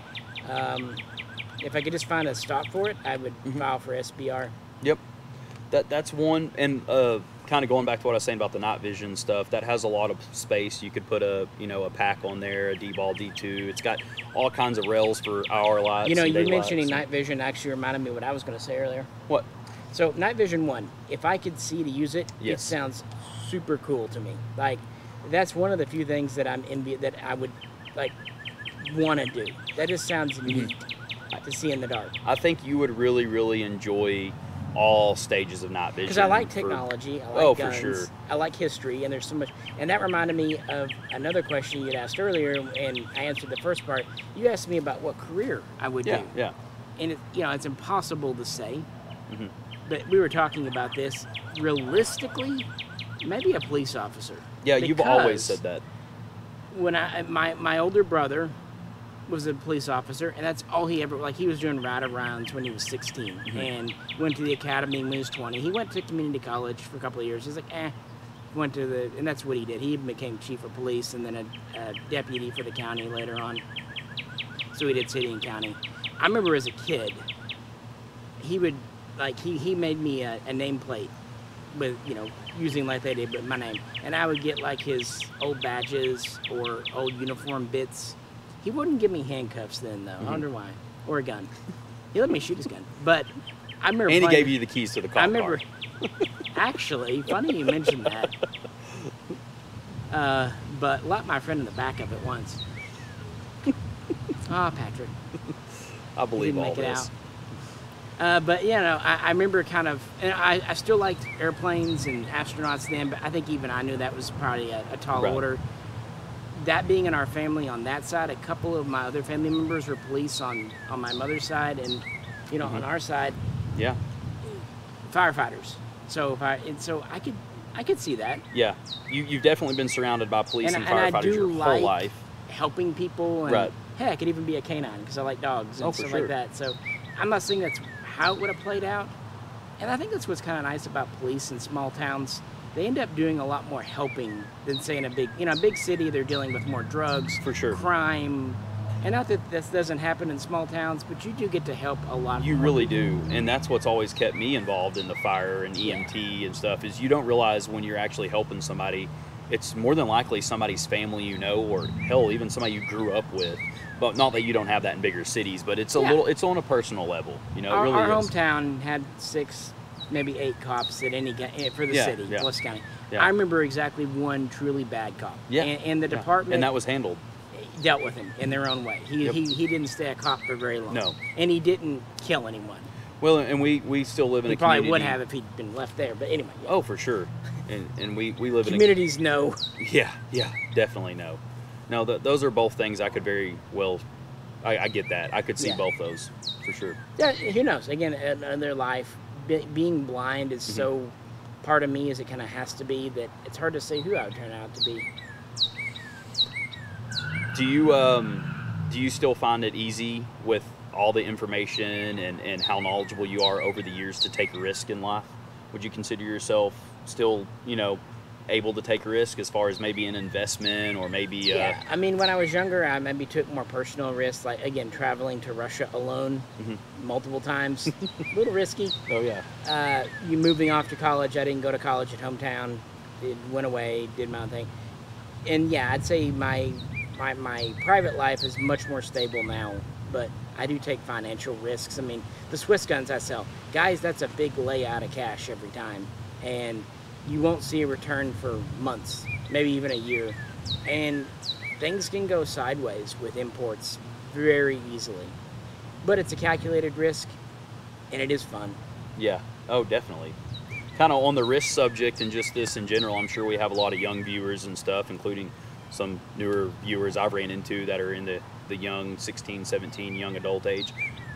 If I could just find a stock for it, I would file for SBR. Yep, that's one. And kind of going back to what I was saying about the night vision stuff, that has a lot of space. You could put a pack on there, a D-ball D2. It's got all kinds of rails for hour lights. You know, and you day mentioning lights. night vision actually reminded me what I was going to say earlier. What? So night vision 1, if I could see to use it, it Yes. sounds super cool to me. Like, that's one of the few things that that I would like want to do. That just sounds neat to see in the dark. I think you would really, really enjoy all stages of night vision. Because I like for- technology, I like Oh, for guns, sure. I like history, and there's so much. And that reminded me of another question you'd asked earlier, and I answered the first part. You asked me about what career I would Yeah, do. yeah. and it's impossible to say. Mhm. But we were talking about this. Realistically, maybe a police officer. Yeah, you've always Because said that. when my older brother was a police officer, and that's all he ever, like, he was doing ride-arounds when he was 16 and went to the academy when he was 20. He went to community college for a couple of years. He's like, went to and that's what he did. He became chief of police and then a deputy for the county later on. So he did city and county. I remember as a kid, he would, like, he made me a nameplate with, using like they did, but my name. And I would get like his old badges or old uniform bits. He wouldn't give me handcuffs then, though. I wonder why. Or a gun. He let me shoot his gun. But I remember. And he gave you the keys to the car. I remember. Actually, funny you mentioned that. But locked my friend in the back of it once. Patrick. I believe Didn't all make it this. out. But I remember kind of, and I still liked airplanes and astronauts then, but I think even I knew that was probably a tall Right. order. That being in our family on that side, a couple of my other family members were police on my mother's side, and on our side, Yeah. firefighters. So I could see that. Yeah. You've definitely been surrounded by police and And I firefighters do your like whole life. helping people, and Right. heck, I could even be a canine because I like dogs and Oh, for stuff sure. like that. So I'm not saying that's how it would have played out. And I think that's what's kind of nice about police in small towns. They end up doing a lot more helping than, say, in a big city. They're dealing with more drugs, For sure. crime, and not that this doesn't happen in small towns, but you do get to help a lot. You more really people. do, and that's what's always kept me involved in the fire and EMT and stuff. Is you don't realize when you're actually helping somebody, it's more than likely somebody's family or hell, even somebody you grew up with. But not that you don't have that in bigger cities, but it's it's on a personal level. It Our really is. hometown had 6, maybe 8 cops for the city, yeah. Bliss County. Yeah. I remember exactly one truly bad cop. Yeah, And the yeah. department and that was handled. dealt with him in their own way. Yep. He didn't stay a cop for very long. No. And he didn't kill anyone. Well, and we still live in He a probably community. would have if he'd been left there. But anyway, yeah. Oh, for sure. And we live in Communities know. Yeah, definitely no. No, those are both things I could very well. I get that. I could see Yeah. both those for sure. Yeah, who knows? Again, in their life, being blind is so part of me as it kind of has to be that it's hard to say who I would turn out to be. Do you still find it easy with all the information and how knowledgeable you are over the years to take a risk in life? Would you consider yourself still, able to take a risk as far as maybe an investment or maybe Yeah, I mean, when I was younger, I maybe took more personal risks, like, again, traveling to Russia alone multiple times. A little risky. Oh yeah. You moving off to college, I didn't go to college at hometown. Went away, did my own thing. And yeah, I'd say my private life is much more stable now, but I do take financial risks. I mean, the Swiss guns I sell, guys, that's a big layout of cash every time. And you won't see a return for months, maybe even a year. And things can go sideways with imports very easily. But it's a calculated risk, and it is fun. Yeah. Oh, definitely. Kind of on the risk subject and just this in general, I'm sure we have a lot of young viewers and stuff, including some newer viewers I've ran into that are in the young 16, 17, young adult age.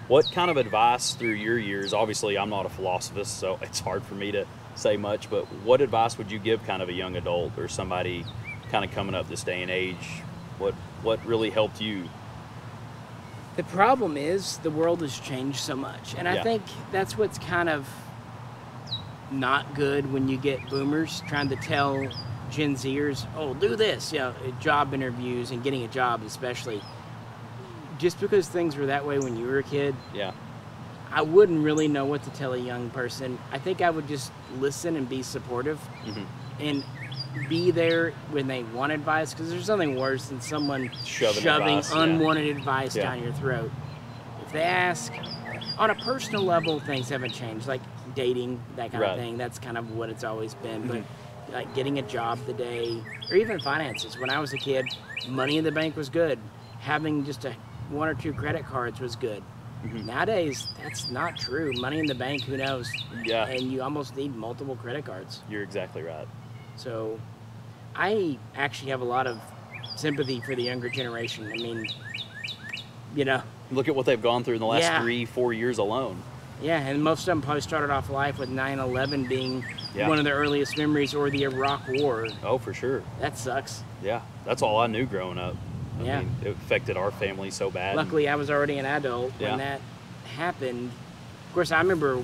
What kind of advice through your years, obviously I'm not a philosophist, so it's hard for me to say much, but what advice would you give kind of a young adult or somebody kind of coming up this day and age? What really helped you? The problem is the world has changed so much, and I Yeah. think that's what's kind of not good when you get boomers trying to tell Gen Zers, oh, do this, job interviews and getting a job especially. Just because things were that way when you were a kid, Yeah. I wouldn't really know what to tell a young person. I think I would just listen and be supportive and be there when they want advice, because there's nothing worse than someone Shoving advice, yeah. unwanted advice Yeah. down your throat. If they ask, on a personal level, things haven't changed, like dating, that kind Right. of thing. That's kind of what it's always been. But like getting a job today, or even finances. When I was a kid, money in the bank was good. Having just 1 or 2 credit cards was good. Nowadays, that's not true. Money in the bank, who knows? Yeah. And you almost need multiple credit cards. You're exactly right. So I actually have a lot of sympathy for the younger generation. I mean, you know. Look at what they've gone through in the last Yeah. 3-4 years alone. Yeah, and most of them probably started off life with 9/11 being Yeah. one of their earliest memories, or the Iraq War. Oh, for sure. That sucks. Yeah, that's all I knew growing up. I Yeah. mean, it affected our family so bad. Luckily, I was already an adult Yeah. when that happened. Of course, I remember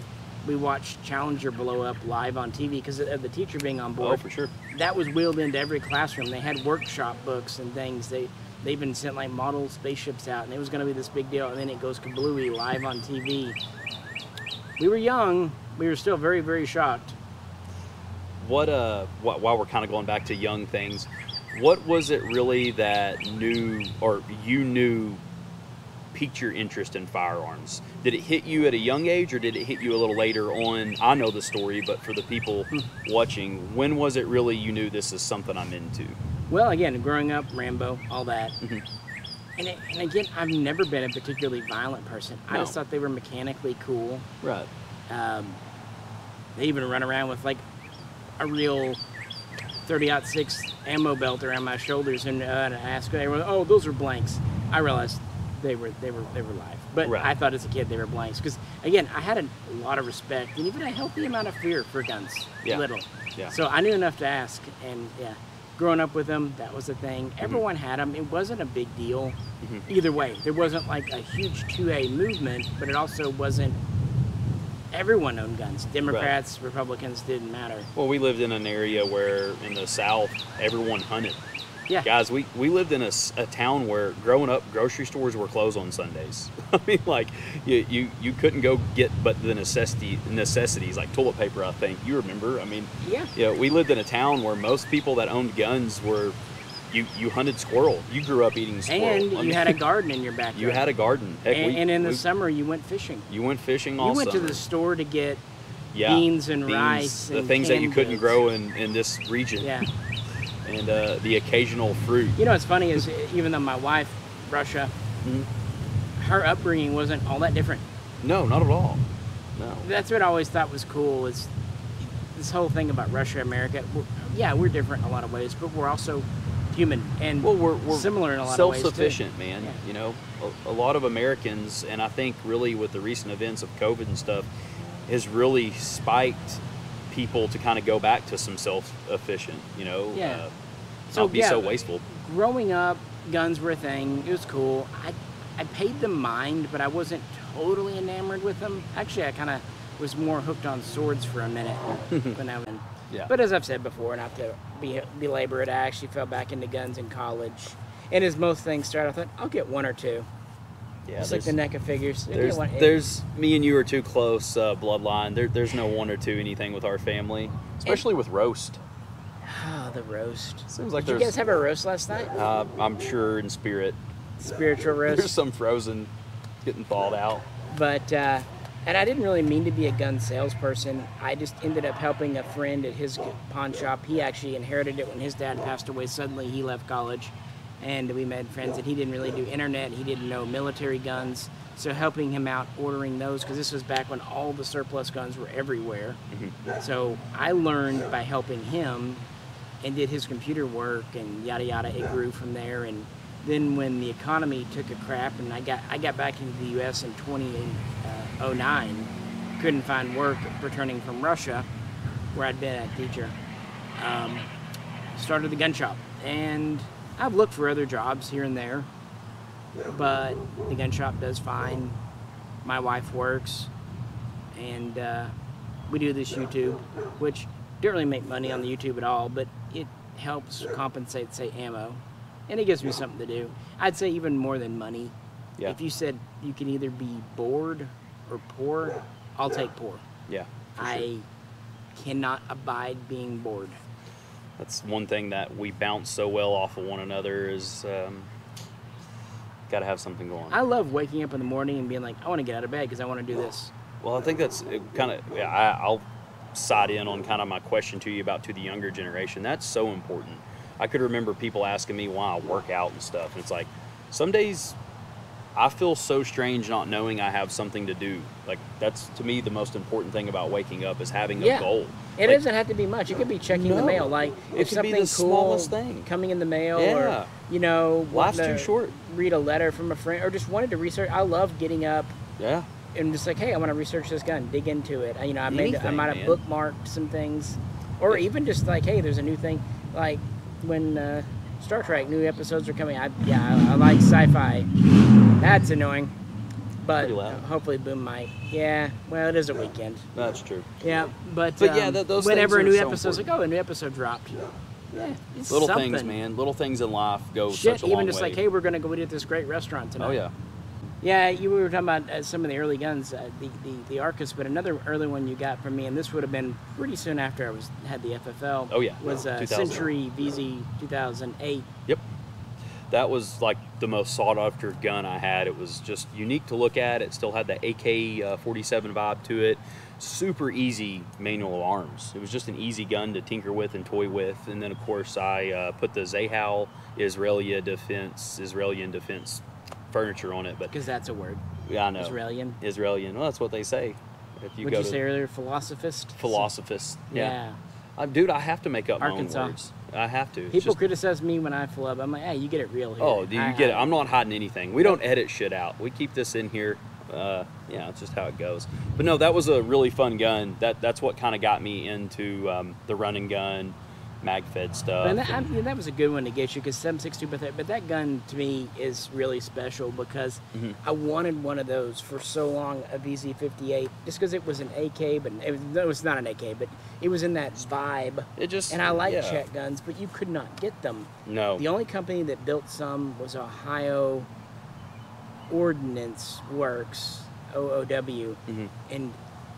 we watched Challenger blow up live on TV because of the teacher being on board. Oh, for sure. That was wheeled into every classroom. They had workshop books and things. They even sent like model spaceships out, and it was going to be this big deal. And then it goes kablooey live on TV. We were young. We were still very, very shocked. What while we're kind of going back to young things, what was it really that you knew piqued your interest in firearms? Did it hit you at a young age, or did it hit you a little later on? I know the story, but for the people watching, when was it really you knew this is something I'm into? Well, again, growing up, Rambo, all that. Mhm. And again, I've never been a particularly violent person. I No. just thought they were mechanically cool. Right. They even run around with like a real 30-06 ammo belt around my shoulders, and I asked everyone, "Oh, those are blanks." I realized they were live, but Right. I thought as a kid they were blanks because again, I had a lot of respect and even a healthy amount of fear for guns. Yeah. Little, Yeah. so I knew enough to ask, and yeah, growing up with them, that was the thing. Everyone had them. It wasn't a big deal either way. There wasn't like a huge 2A movement, but it also wasn't. Everyone owned guns. Democrats, Republicans, didn't matter. Well, we lived in an area where in the South, everyone hunted. Yeah. Guys, we lived in a town where growing up, grocery stores were closed on Sundays. I mean, like, you couldn't go get but the necessities, like toilet paper, I think. You remember? I mean, Yeah. we lived in a town where most people that owned guns were, you hunted squirrel. You grew up eating squirrel. And I you mean, had a garden in your backyard. You had a garden. Heck, And in the summer, you went fishing. you went fishing all You went to summer. the store to get Yeah, beans and rice the and things that you canned couldn't goods. grow in this region. Yeah. And the occasional fruit. You know what's funny is even though my wife, Russia, Mhm. her upbringing wasn't all that different. No, not at all. No. That's what I always thought was cool is this whole thing about Russia, America. We're different in a lot of ways, but we're also human and Well, we're similar in a lot of ways too. self-sufficient, man. Yeah. You know, a lot of Americans, and I think really with the recent events of COVID and stuff, has really spiked people to kind of go back to some self-efficient. You know, Yeah. not be so wasteful. Growing up, guns were a thing. It was cool. I paid them mind, but I wasn't totally enamored with them. Actually, I kind of was more hooked on swords for a minute when I was. Yeah. But as I've said before, not to belabor it, I actually fell back into guns in college. And as most things start, I thought I'll get one or two. Yeah, Just like the NECA figures. I'll get one. There's me and you are too close bloodline. There's no one or two anything with our family, especially with roast. Oh, the roast. Seems like Did you guys have a roast last night? I'm sure in spirit. Spiritual There's roast. some frozen getting thawed out. But and I didn't really mean to be a gun salesperson. I just ended up helping a friend at his pawn shop. He actually inherited it when his dad passed away. Suddenly he left college, and we made friends. And he didn't really do internet. He didn't know military guns. So helping him out, ordering those, because this was back when all the surplus guns were everywhere. So I learned by helping him, and did his computer work and yada yada. It grew from there. And then when the economy took a crap, and I got back into the U.S. in 2009, couldn't find work returning from Russia, where I'd been a teacher. Started the gun shop, and I've looked for other jobs here and there, but the gun shop does fine. My wife works, and we do this YouTube, which don't really make money on the YouTube at all, but it helps compensate, say, ammo. And it gives me something to do. I'd say even more than money. Yeah. If you said you can either be bored or poor, I'll take poor. Yeah. I cannot abide being bored. That's one thing that we bounce so well off of one another is got to have something going. I love waking up in the morning and being like, I want to get out of bed because I want to do this. Well, I think that's kind of, I'll side in on kind of my question to you about to the younger generation. That's so important. I could remember people asking me why I work out and stuff. And it's like, some days I feel so strange not knowing I have something to do. Like, that's to me the most important thing about waking up is having a goal. It Like, doesn't have to be much. It could be checking the No. mail. Like It if could be something the cool smallest thing. coming in the mail, Yeah. or Life's wanting too to short. read a letter from a friend, or just wanted to research. I love getting up Yeah. and just like, hey, I want to research this gun, dig into it. I might Anything, have man. bookmarked some things, or Yeah. even just like, hey, there's a new thing. Like when Star Trek new episodes are coming. I like sci-fi. That's annoying, but Pretty loud. hopefully Boom might. Yeah, well, it is a weekend. That's true. Yeah, but yeah, those whenever a things new are so episode's important. like, oh, a new episode dropped. Yeah, it's Little something. things, man. Little things in life go Shit, such a long even just way. like, hey, we're gonna go eat at this great restaurant tonight. Oh yeah. Yeah, we were talking about some of the early guns, the Arcus, but another early one you got from me, and this would have been pretty soon after I had the FFL. Oh, yeah. Was 2000. Century VZ 2008. Yep. That was like the most sought after gun I had. It was just unique to look at. It still had the AK-47 vibe to it. Super easy manual of arms. It was just an easy gun to tinker with and toy with. And then of course I put the Zahal Israeli Defense furniture on it. But Because that's a word. yeah, I know. Israelian. Israelian. Well, that's what they say. If you Would go you to say earlier, philosophist? philosophist. Yeah. Dude, I have to make up my Arkansas. own words. I have to. It's People just- criticize me when I flub. I'm like, hey, you get it real here. Oh, do you get it? I'm not hiding anything. We don't edit shit out. We keep this in here. Yeah, it's just how it goes. But no, that was a really fun gun. That's what kind of got me into the run and gun, mag-fed stuff. And that was a good one to get you because 7.62, but that gun to me is really special because Mm-hmm. I wanted one of those for so long, a VZ58, just because it was an AK, but it was not an AK, but it was in that vibe. It just And I like yeah. check guns, but you could not get them. No. The only company that built some was Ohio Ordnance Works, OOW, and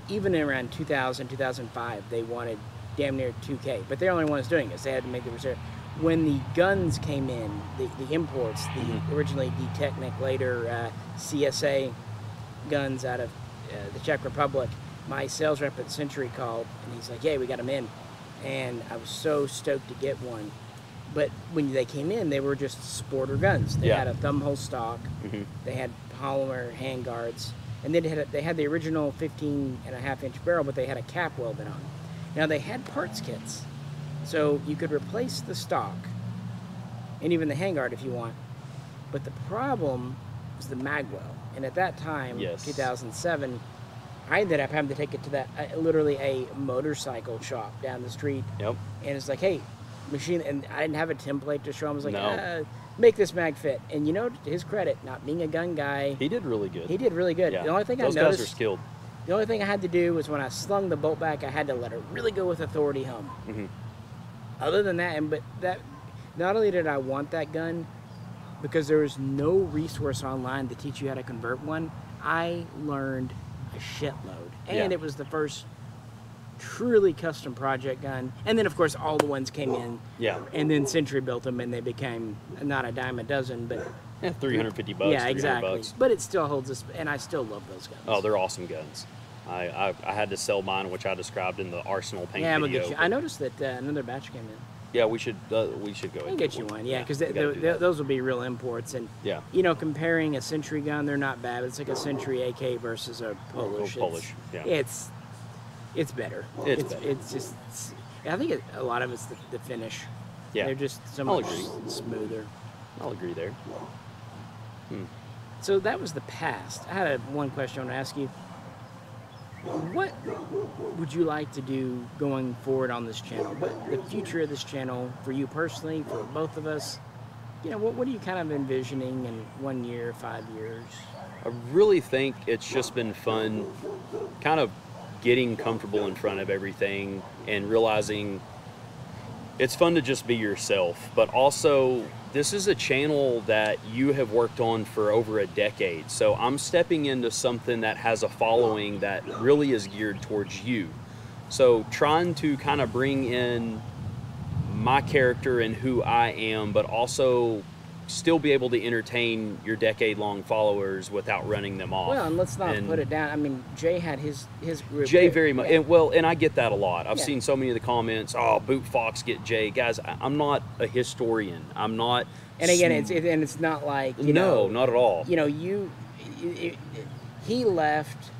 even around 2000, 2005, they wanted damn near 2K, but they're the only ones doing this. They had to make the reserve. When the guns came in, the imports, originally D-Technic, later CSA guns out of the Czech Republic, my sales rep at Century called, and he's like, "Hey, we got them in," and I was so stoked to get one. But when they came in, they were just sporter guns. They Yeah. had a thumbhole stock, they had polymer handguards, and they had the original 15.5-inch barrel, but they had a cap welded on. Now they had parts kits, so you could replace the stock and even the handguard if you want. But the problem was the magwell, and at that time, Yes. 2007, I ended up having to take it to that literally a motorcycle shop down the street, Yep. and it's like, hey, machine, and I didn't have a template to show him. I was like, No. make this mag fit. And to his credit, not being a gun guy, He did really good. he did really good. Yeah. The only thing Those I guys noticed, are skilled. the only thing I had to do was when I slung the bolt back, I had to let it really go with authority hum. Other than that, not only did I want that gun, because there was no resource online to teach you how to convert one, I learned a shitload. And Yeah. it was the first truly custom project gun. And then, of course, all the ones came in. Yeah. And then Century built them, and they became not a dime a dozen, but Yeah, $350. yeah, 300 exactly. bucks. But it still holds us, and I still love those guns. Oh, they're awesome guns. I had to sell mine, which I described in the Arsenal paint yeah, I'm video. gonna get you. I noticed that another batch came in. Yeah, we should go. I can get you one, yeah, because we gotta do that. those will be real imports. And Yeah. comparing a Century gun, they're not bad. It's like a Century AK versus a Polish. Polish, yeah. It's better. It's better. It's just. I think a lot of it's the finish. Yeah. They're just so I'll much agree. smoother. I'll agree there. So that was the past. I had one question I want to ask you. What would you like to do going forward on this channel? What the future of this channel for you personally, for both of us? What are you kind of envisioning in 1 year, 5 years? I really think it's just been fun kind of getting comfortable in front of everything and realizing it's fun to just be yourself, but also this is a channel that you have worked on for over a decade. So I'm stepping into something that has a following that really is geared towards you. So trying to kind of bring in my character and who I am, but also still be able to entertain your decade-long followers without running them off. Well, and let's not put it down. I mean, Jay had his group. Jay very much, yeah. and I get that a lot. I've seen so many of the comments. Oh, Boot Fox get Jay, guys. I'm not a historian. I'm not. And again, it's not like no, not at all. You know, he left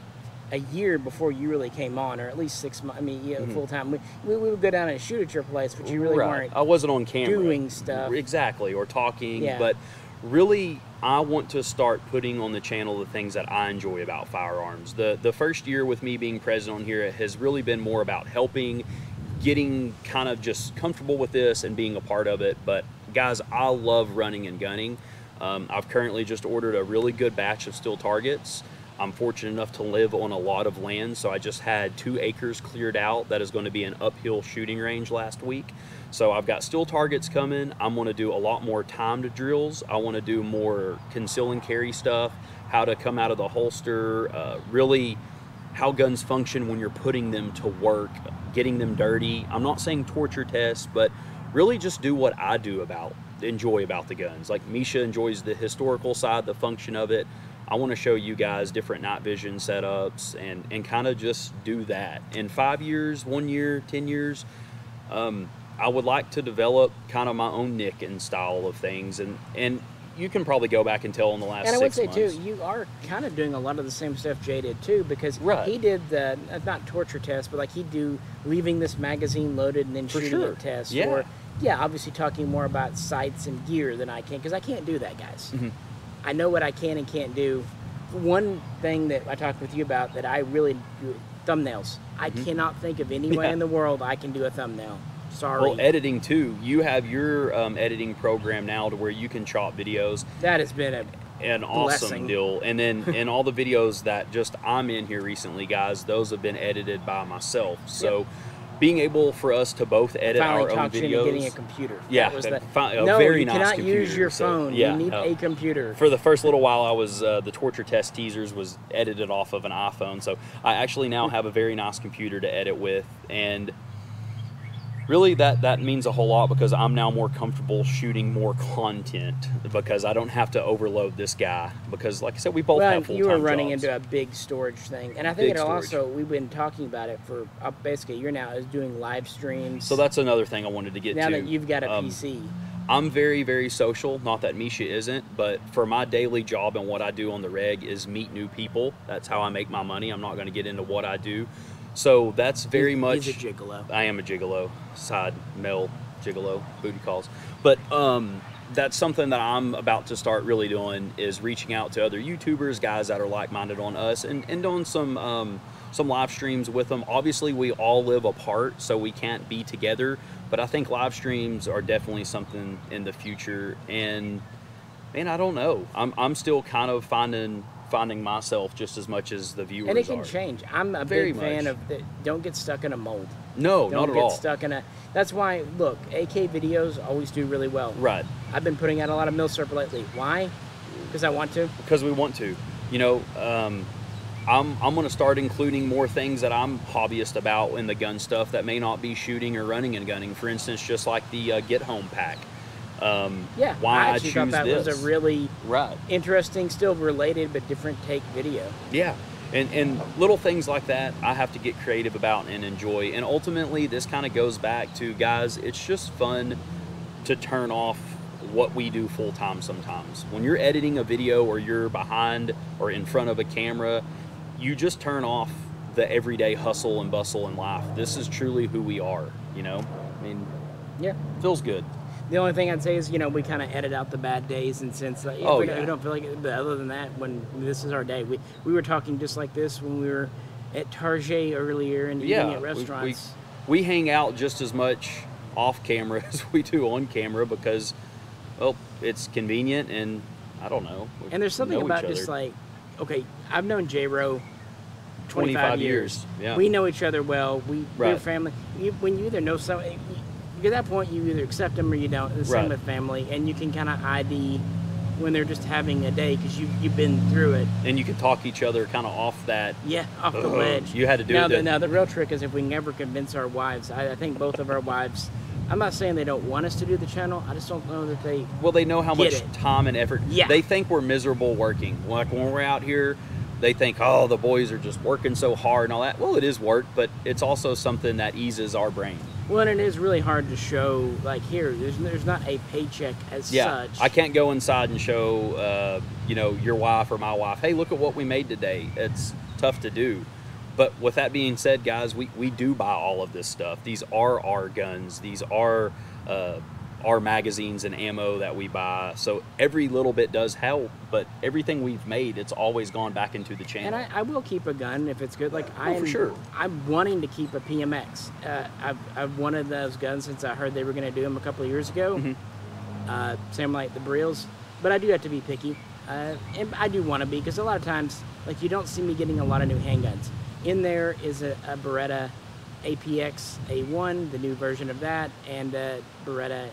a year before you really came on, or at least 6 months. I mean, full time. We would go down and shoot at your place, but you really weren't. I wasn't on camera doing stuff exactly or talking. Yeah. But really, I want to start putting on the channel the things that I enjoy about firearms. The first year with me being present on here has really been more about helping, getting kind of just comfortable with this and being a part of it. But guys, I love running and gunning. I've currently just ordered a really good batch of steel targets. I'm fortunate enough to live on a lot of land, so I just had 2 acres cleared out. That is going to be an uphill shooting range last week. So I've got steel targets coming. I'm going to do a lot more timed drills. I want to do more conceal and carry stuff, how to come out of the holster, really how guns function when you're putting them to work, getting them dirty. I'm not saying torture tests, but really just do what I enjoy about the guns. Like Misha enjoys the historical side, the function of it. I want to show you guys different night vision setups and kind of just do that. In 5 years, 1 year, 10 years, I would like to develop kind of my own nick and style of things. And you can probably go back and tell in the last 6 months. And I would say, too, you are kind of doing a lot of the same stuff Jay did, too, because he did the, not torture tests, but like he'd do leaving this magazine loaded and then shooting a test. Yeah. Or, obviously talking more about sights and gear than I can, because I can't do that, guys. Mm-hmm. I know what I can and can't do. One thing that I talked with you about that I really do, thumbnails. I cannot think of any way in the world I can do a thumbnail. Sorry. Well, editing too. You have your editing program now to where you can chop videos. That has been an awesome deal. And then in all the videos that just I'm in here recently, guys, those have been edited by myself. So being able for us to both edit our own videos. Getting a computer. Yeah, that was a no, very you nice cannot computer. use your phone. So, you need a computer. For the first little while, I was the torture test teasers was edited off of an iPhone. So I actually now have a very nice computer to edit with, and really that means a whole lot because I'm now more comfortable shooting more content because I don't have to overload this guy because, like I said, we both have full-time you were running jobs. into a big storage thing, and I think it'll also, we've been talking about it for basically a year now, is doing live streams. So that's another thing I wanted to get to. Now that you've got a PC. I'm very, very social. Not that Misha isn't, but for my daily job and what I do on the reg is meet new people. That's how I make my money. I'm not going to get into what I do. So that's very much. He's a gigolo. I am a gigolo, side male gigolo, booty calls. But that's something that I'm about to start really doing is reaching out to other YouTubers, guys that are like-minded on us, and doing some live streams with them. Obviously, we all live apart, so we can't be together. But I think live streams are definitely something in the future. And man, I don't know. I'm still kind of finding myself just as much as the viewers are. And it can change. I'm a big fan of don't get stuck in a mold. No, not at all. Don't get stuck in a. That's why, look, AK videos always do really well. Right. I've been putting out a lot of Milsurp lately. Why? Because I want to. Because we want to. You know, I'm going to start including more things that I'm hobbyist about in the gun stuff that may not be shooting or running and gunning. For instance, just like the Get Home pack. Why I actually thought that was a really interesting, still related but different take video. Yeah, and little things like that I have to get creative about and enjoy. And ultimately, this kind of goes back to, guys, it's just fun to turn off what we do full time sometimes. When you're editing a video or you're behind or in front of a camera, you just turn off the everyday hustle and bustle in life. This is truly who we are, you know? I mean, feels good. The only thing I'd say is, we kind of edit out the bad days, and since we don't feel like it, but other than that, when this is our day, we were talking just like this when we were at Target earlier and eating at restaurants. We hang out just as much off camera as we do on camera because, well, it's convenient, and I don't know. And there's something about just like, okay, I've known J-Ro 25 years. Yeah. We know each other well. We're family. When you either know somebody, at that point, you either accept them or you don't. The same with family, and you can kind of ID when they're just having a day because you've been through it. And you can talk each other kind of off that. Yeah, off the ledge. You had to do it. Now the real trick is if we can ever convince our wives. I think both of our wives I'm not saying they don't want us to do the channel. I just don't know that they. Well, they know how Get much it. time and effort. Yeah. They think we're miserable working. Like when we're out here, they think, oh, the boys are just working so hard and all that. Well, it is work, but it's also something that eases our brain. Well, and it is really hard to show. Like here, there's not a paycheck as Yeah, such. I can't go inside and show, your wife or my wife, hey, look at what we made today. It's tough to do. But with that being said, guys, we do buy all of this stuff. These are our guns. These are our magazines and ammo that we buy. So every little bit does help, but everything we've made, it's always gone back into the channel. And I will keep a gun if it's good. Like for sure. I'm wanting to keep a PMX. I've wanted those guns since I heard they were going to do them a couple of years ago. Same like the Briels, but I do have to be picky. And I do want to be, because a lot of times, like, you don't see me getting a lot of new handguns. In there is a Beretta APX A1, the new version of that, and a Beretta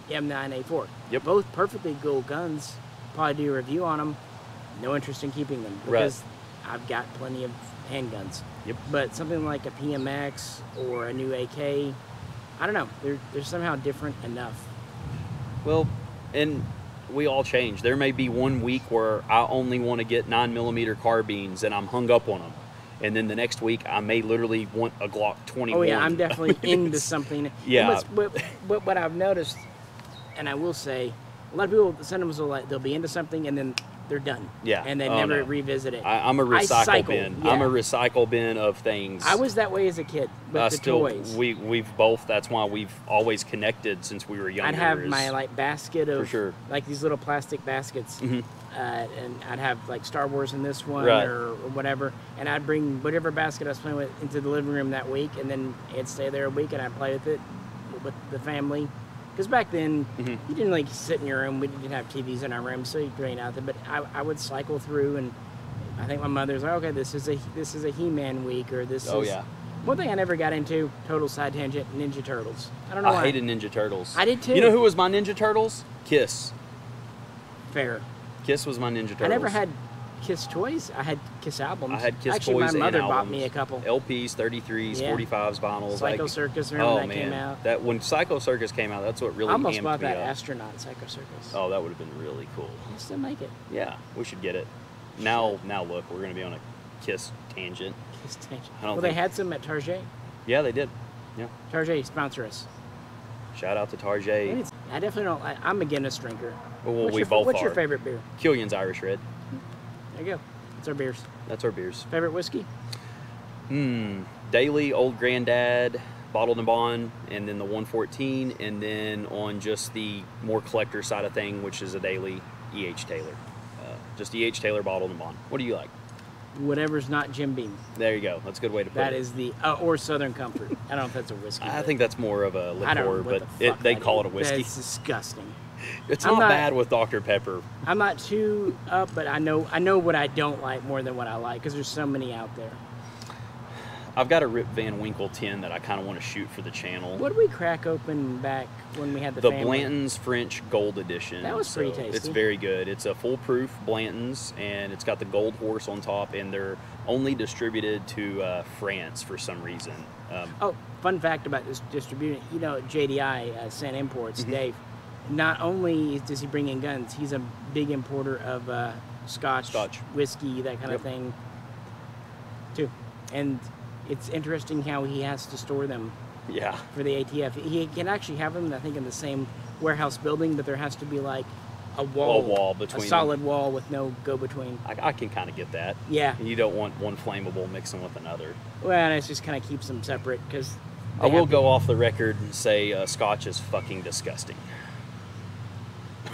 M9 A4. Yep. Both perfectly cool guns. Probably do a review on them. No interest in keeping them because I've got plenty of handguns. Yep. But something like a PMX or a new AK, I don't know. They're somehow different enough. Well, and we all change. There may be one week where I only want to get 9mm carbines and I'm hung up on them. And then the next week, I may literally want a Glock 21. Oh, yeah, I'm definitely into something. Yeah. But what I've noticed, and I will say, a lot of people, sometimes they'll be into something and then they're done. Yeah. And they Oh, never no. revisit it. I'm a I recycle cycle, bin. yeah. I'm a recycle bin of things. I was that way as a kid with the toys. We've both. That's why we've always connected since we were younger. I'd have my like basket of For sure. like these little plastic baskets, and I'd have like Star Wars in this one Right. or whatever, and I'd bring whatever basket I was playing with into the living room that week, and then it'd stay there a week, and I'd play with it with the family. Because back then, you didn't like sit in your room. We didn't have TVs in our room, so you drain out there. But I would cycle through, and I think my mother's like, okay, this is a He-Man week, or this Oh, is. yeah. One thing I never got into, total side tangent, Ninja Turtles. I don't know why. I hated Ninja Turtles. I did too. You know who was my Ninja Turtles? Kiss. Fair. Kiss was my Ninja Turtles. I never had Kiss toys. I had Kiss albums. I had Kiss Actually, toys my mother and bought albums. me a couple. LPs, 33s, Yeah. 45s, vinyls. Psycho like, Circus, remember that man. came out? That when Psycho Circus came out, that's what really I almost amped bought me that up. astronaut Psycho Circus. Oh, that would have been really cool. I still make it. Yeah, we should get it. Now look, we're gonna be on a Kiss tangent. Kiss tangent. I don't Well, they think- had some at Target. Yeah, they did. Yeah. Target, sponsor us. Shout out to Tarjay. I definitely don't. I'm a Guinness drinker. Well, what's we your, both What's your are. favorite beer? Killian's Irish Red. There you go. That's our beers. That's our beers. Favorite whiskey? Daily, Old Granddad, Bottled and Bond, and then the 114, and then on just the more collector side of thing, which is a Daily, E.H. Taylor. Just E.H. Taylor, Bottled and Bond. What do you like? Whatever's not Jim Beam. There you go. That's a good way to put That it. is the or Southern Comfort. I don't know if that's a whiskey. I but think that's more of a I don't know liqueur, what but the fuck they that call is. it a whiskey. That's disgusting. It's I'm not not- bad with Dr. Pepper. I'm not too up, but I know what I don't like more than what I like because there's so many out there. I've got a Rip Van Winkle tin that I kind of want to shoot for the channel. What did we crack open back when we had the The family? Blanton's French Gold Edition. That was pretty So tasty. It's very good. It's a foolproof Blanton's, and it's got the gold horse on top, and they're only distributed to France for some reason. Oh, fun fact about this distributing. You know, JDI, San Imports, Dave. Not only does he bring in guns, he's a big importer of Scotch, whiskey, that kind of Yep. thing, too. And it's interesting how he has to store them Yeah. for the ATF. He can actually have them, I think, in the same warehouse building, but there has to be like a wall between a solid wall with no go-between. I can kind of get that. Yeah. You don't want one flammable mixing with another. Well, and it just kind of keeps them separate because I will go off the record and say Scotch is fucking disgusting.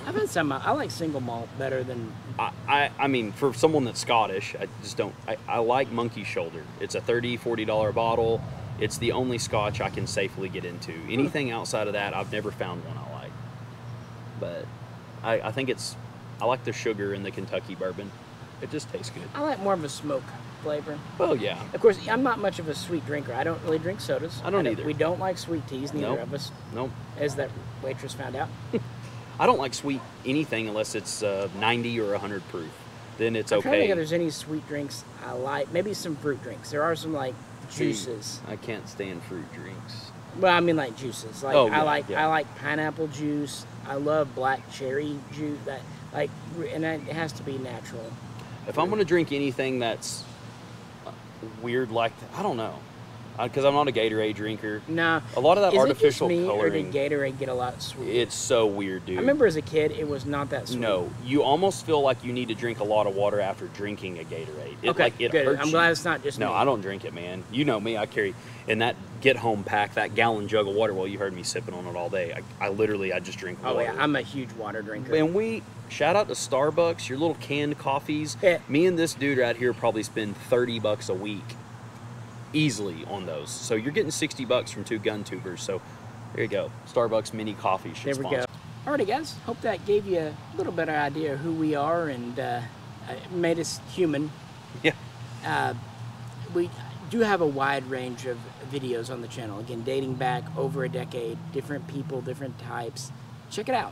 I've had some. I like single malt better than. I mean, for someone that's Scottish, I just don't. I like Monkey Shoulder. It's a $30, $40 bottle. It's the only Scotch I can safely get into. Anything outside of that, I've never found one I like. But I think I like the sugar in the Kentucky bourbon. It just tastes good. I like more of a smoke flavor. Well, yeah. Of course, I'm not much of a sweet drinker. I don't really drink sodas. I don't either. We don't like sweet teas, neither Nope. of us, Nope. as that waitress found out. I don't like sweet anything unless it's 90 or 100 proof. Then it's I'm trying to think okay. if there's any sweet drinks I like. Maybe some fruit drinks. There are some like juices. I can't stand fruit drinks. Well, I mean like juices. Like Oh, I yeah. like pineapple juice. I love black cherry juice. That like, and it has to be natural. If I'm going to drink anything that's weird like that, I don't know. Because I'm not a Gatorade drinker. No. A lot of that Is artificial it just me, coloring. or did Gatorade get a lot sweeter? It's so weird, dude. I remember as a kid, it was not that sweet. No, you almost feel like you need to drink a lot of water after drinking a Gatorade. It, Okay, like, it good. hurts I'm you. glad it's not just No, me. I don't drink it, man. You know me. I carry in that get home pack, that gallon jug of water. Well, you heard me sipping on it all day. I literally just drink water. Oh yeah, I'm a huge water drinker. And shout out to Starbucks, your little canned coffees. Yeah. Me and this dude out here probably spend $30 a week easily on those. So you're getting $60 from two gun tubers. So there you go. Starbucks mini coffee should There we sponsor. go. Alrighty, guys. Hope that gave you a little better idea of who we are and made us human. Yeah. We do have a wide range of videos on the channel. Again, dating back over a decade, different people, different types. Check it out.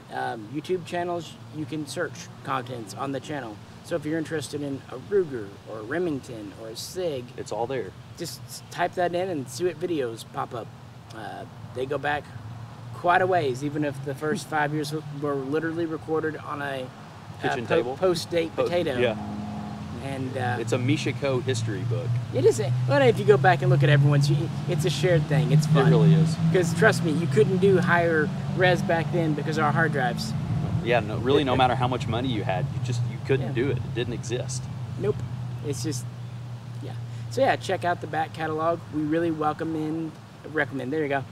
YouTube channels, you can search contents on the channel. So if you're interested in a Ruger or a Remington or a SIG, It's all there. just type that in and see what videos pop up. They go back quite a ways, even if the first 5 years were literally recorded on a Kitchen table? post-date potato. Yeah. And It's a Misha Co. history book. it is. Well, if you go back and look at everyone's, it's a shared thing. It's fun. It really is. Because trust me, you couldn't do higher res back then because our hard drives. Yeah, no, really, no matter how much money you had, you couldn't Yeah. do it. It didn't exist. Nope. It's just, yeah. So yeah, check out the back catalog. We really recommend. There you go.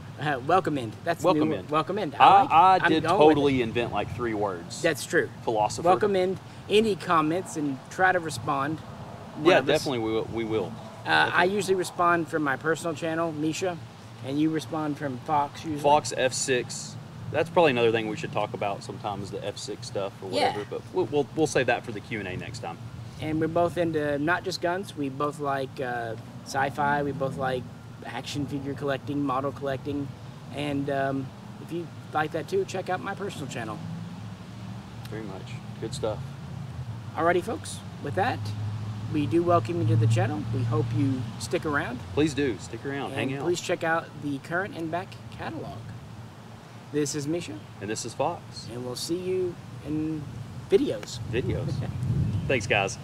Welcome in. That's Welcome new. in. Welcome in. I I'm did going with totally invent like 3 words. it. That's true. Philosopher. Welcome in. Any comments and try to respond. One Yeah, of us. definitely we will. I usually respond from my personal channel, Misha, and you respond from Fox usually. Fox F6. That's probably another thing we should talk about sometimes, the F6 stuff or whatever. Yeah. But we'll save that for the Q&A next time. And we're both into not just guns. We both like sci-fi. We both like action figure collecting, model collecting. And if you like that too, check out my personal channel. Very much. Good stuff. Alrighty, folks. With that, we do welcome you to the channel. We hope you stick around. Please do. Stick around. And Hang out. please check out the current and back catalog. This is Misha, And this is Fox. and we'll see you in videos. Videos. Thanks, guys.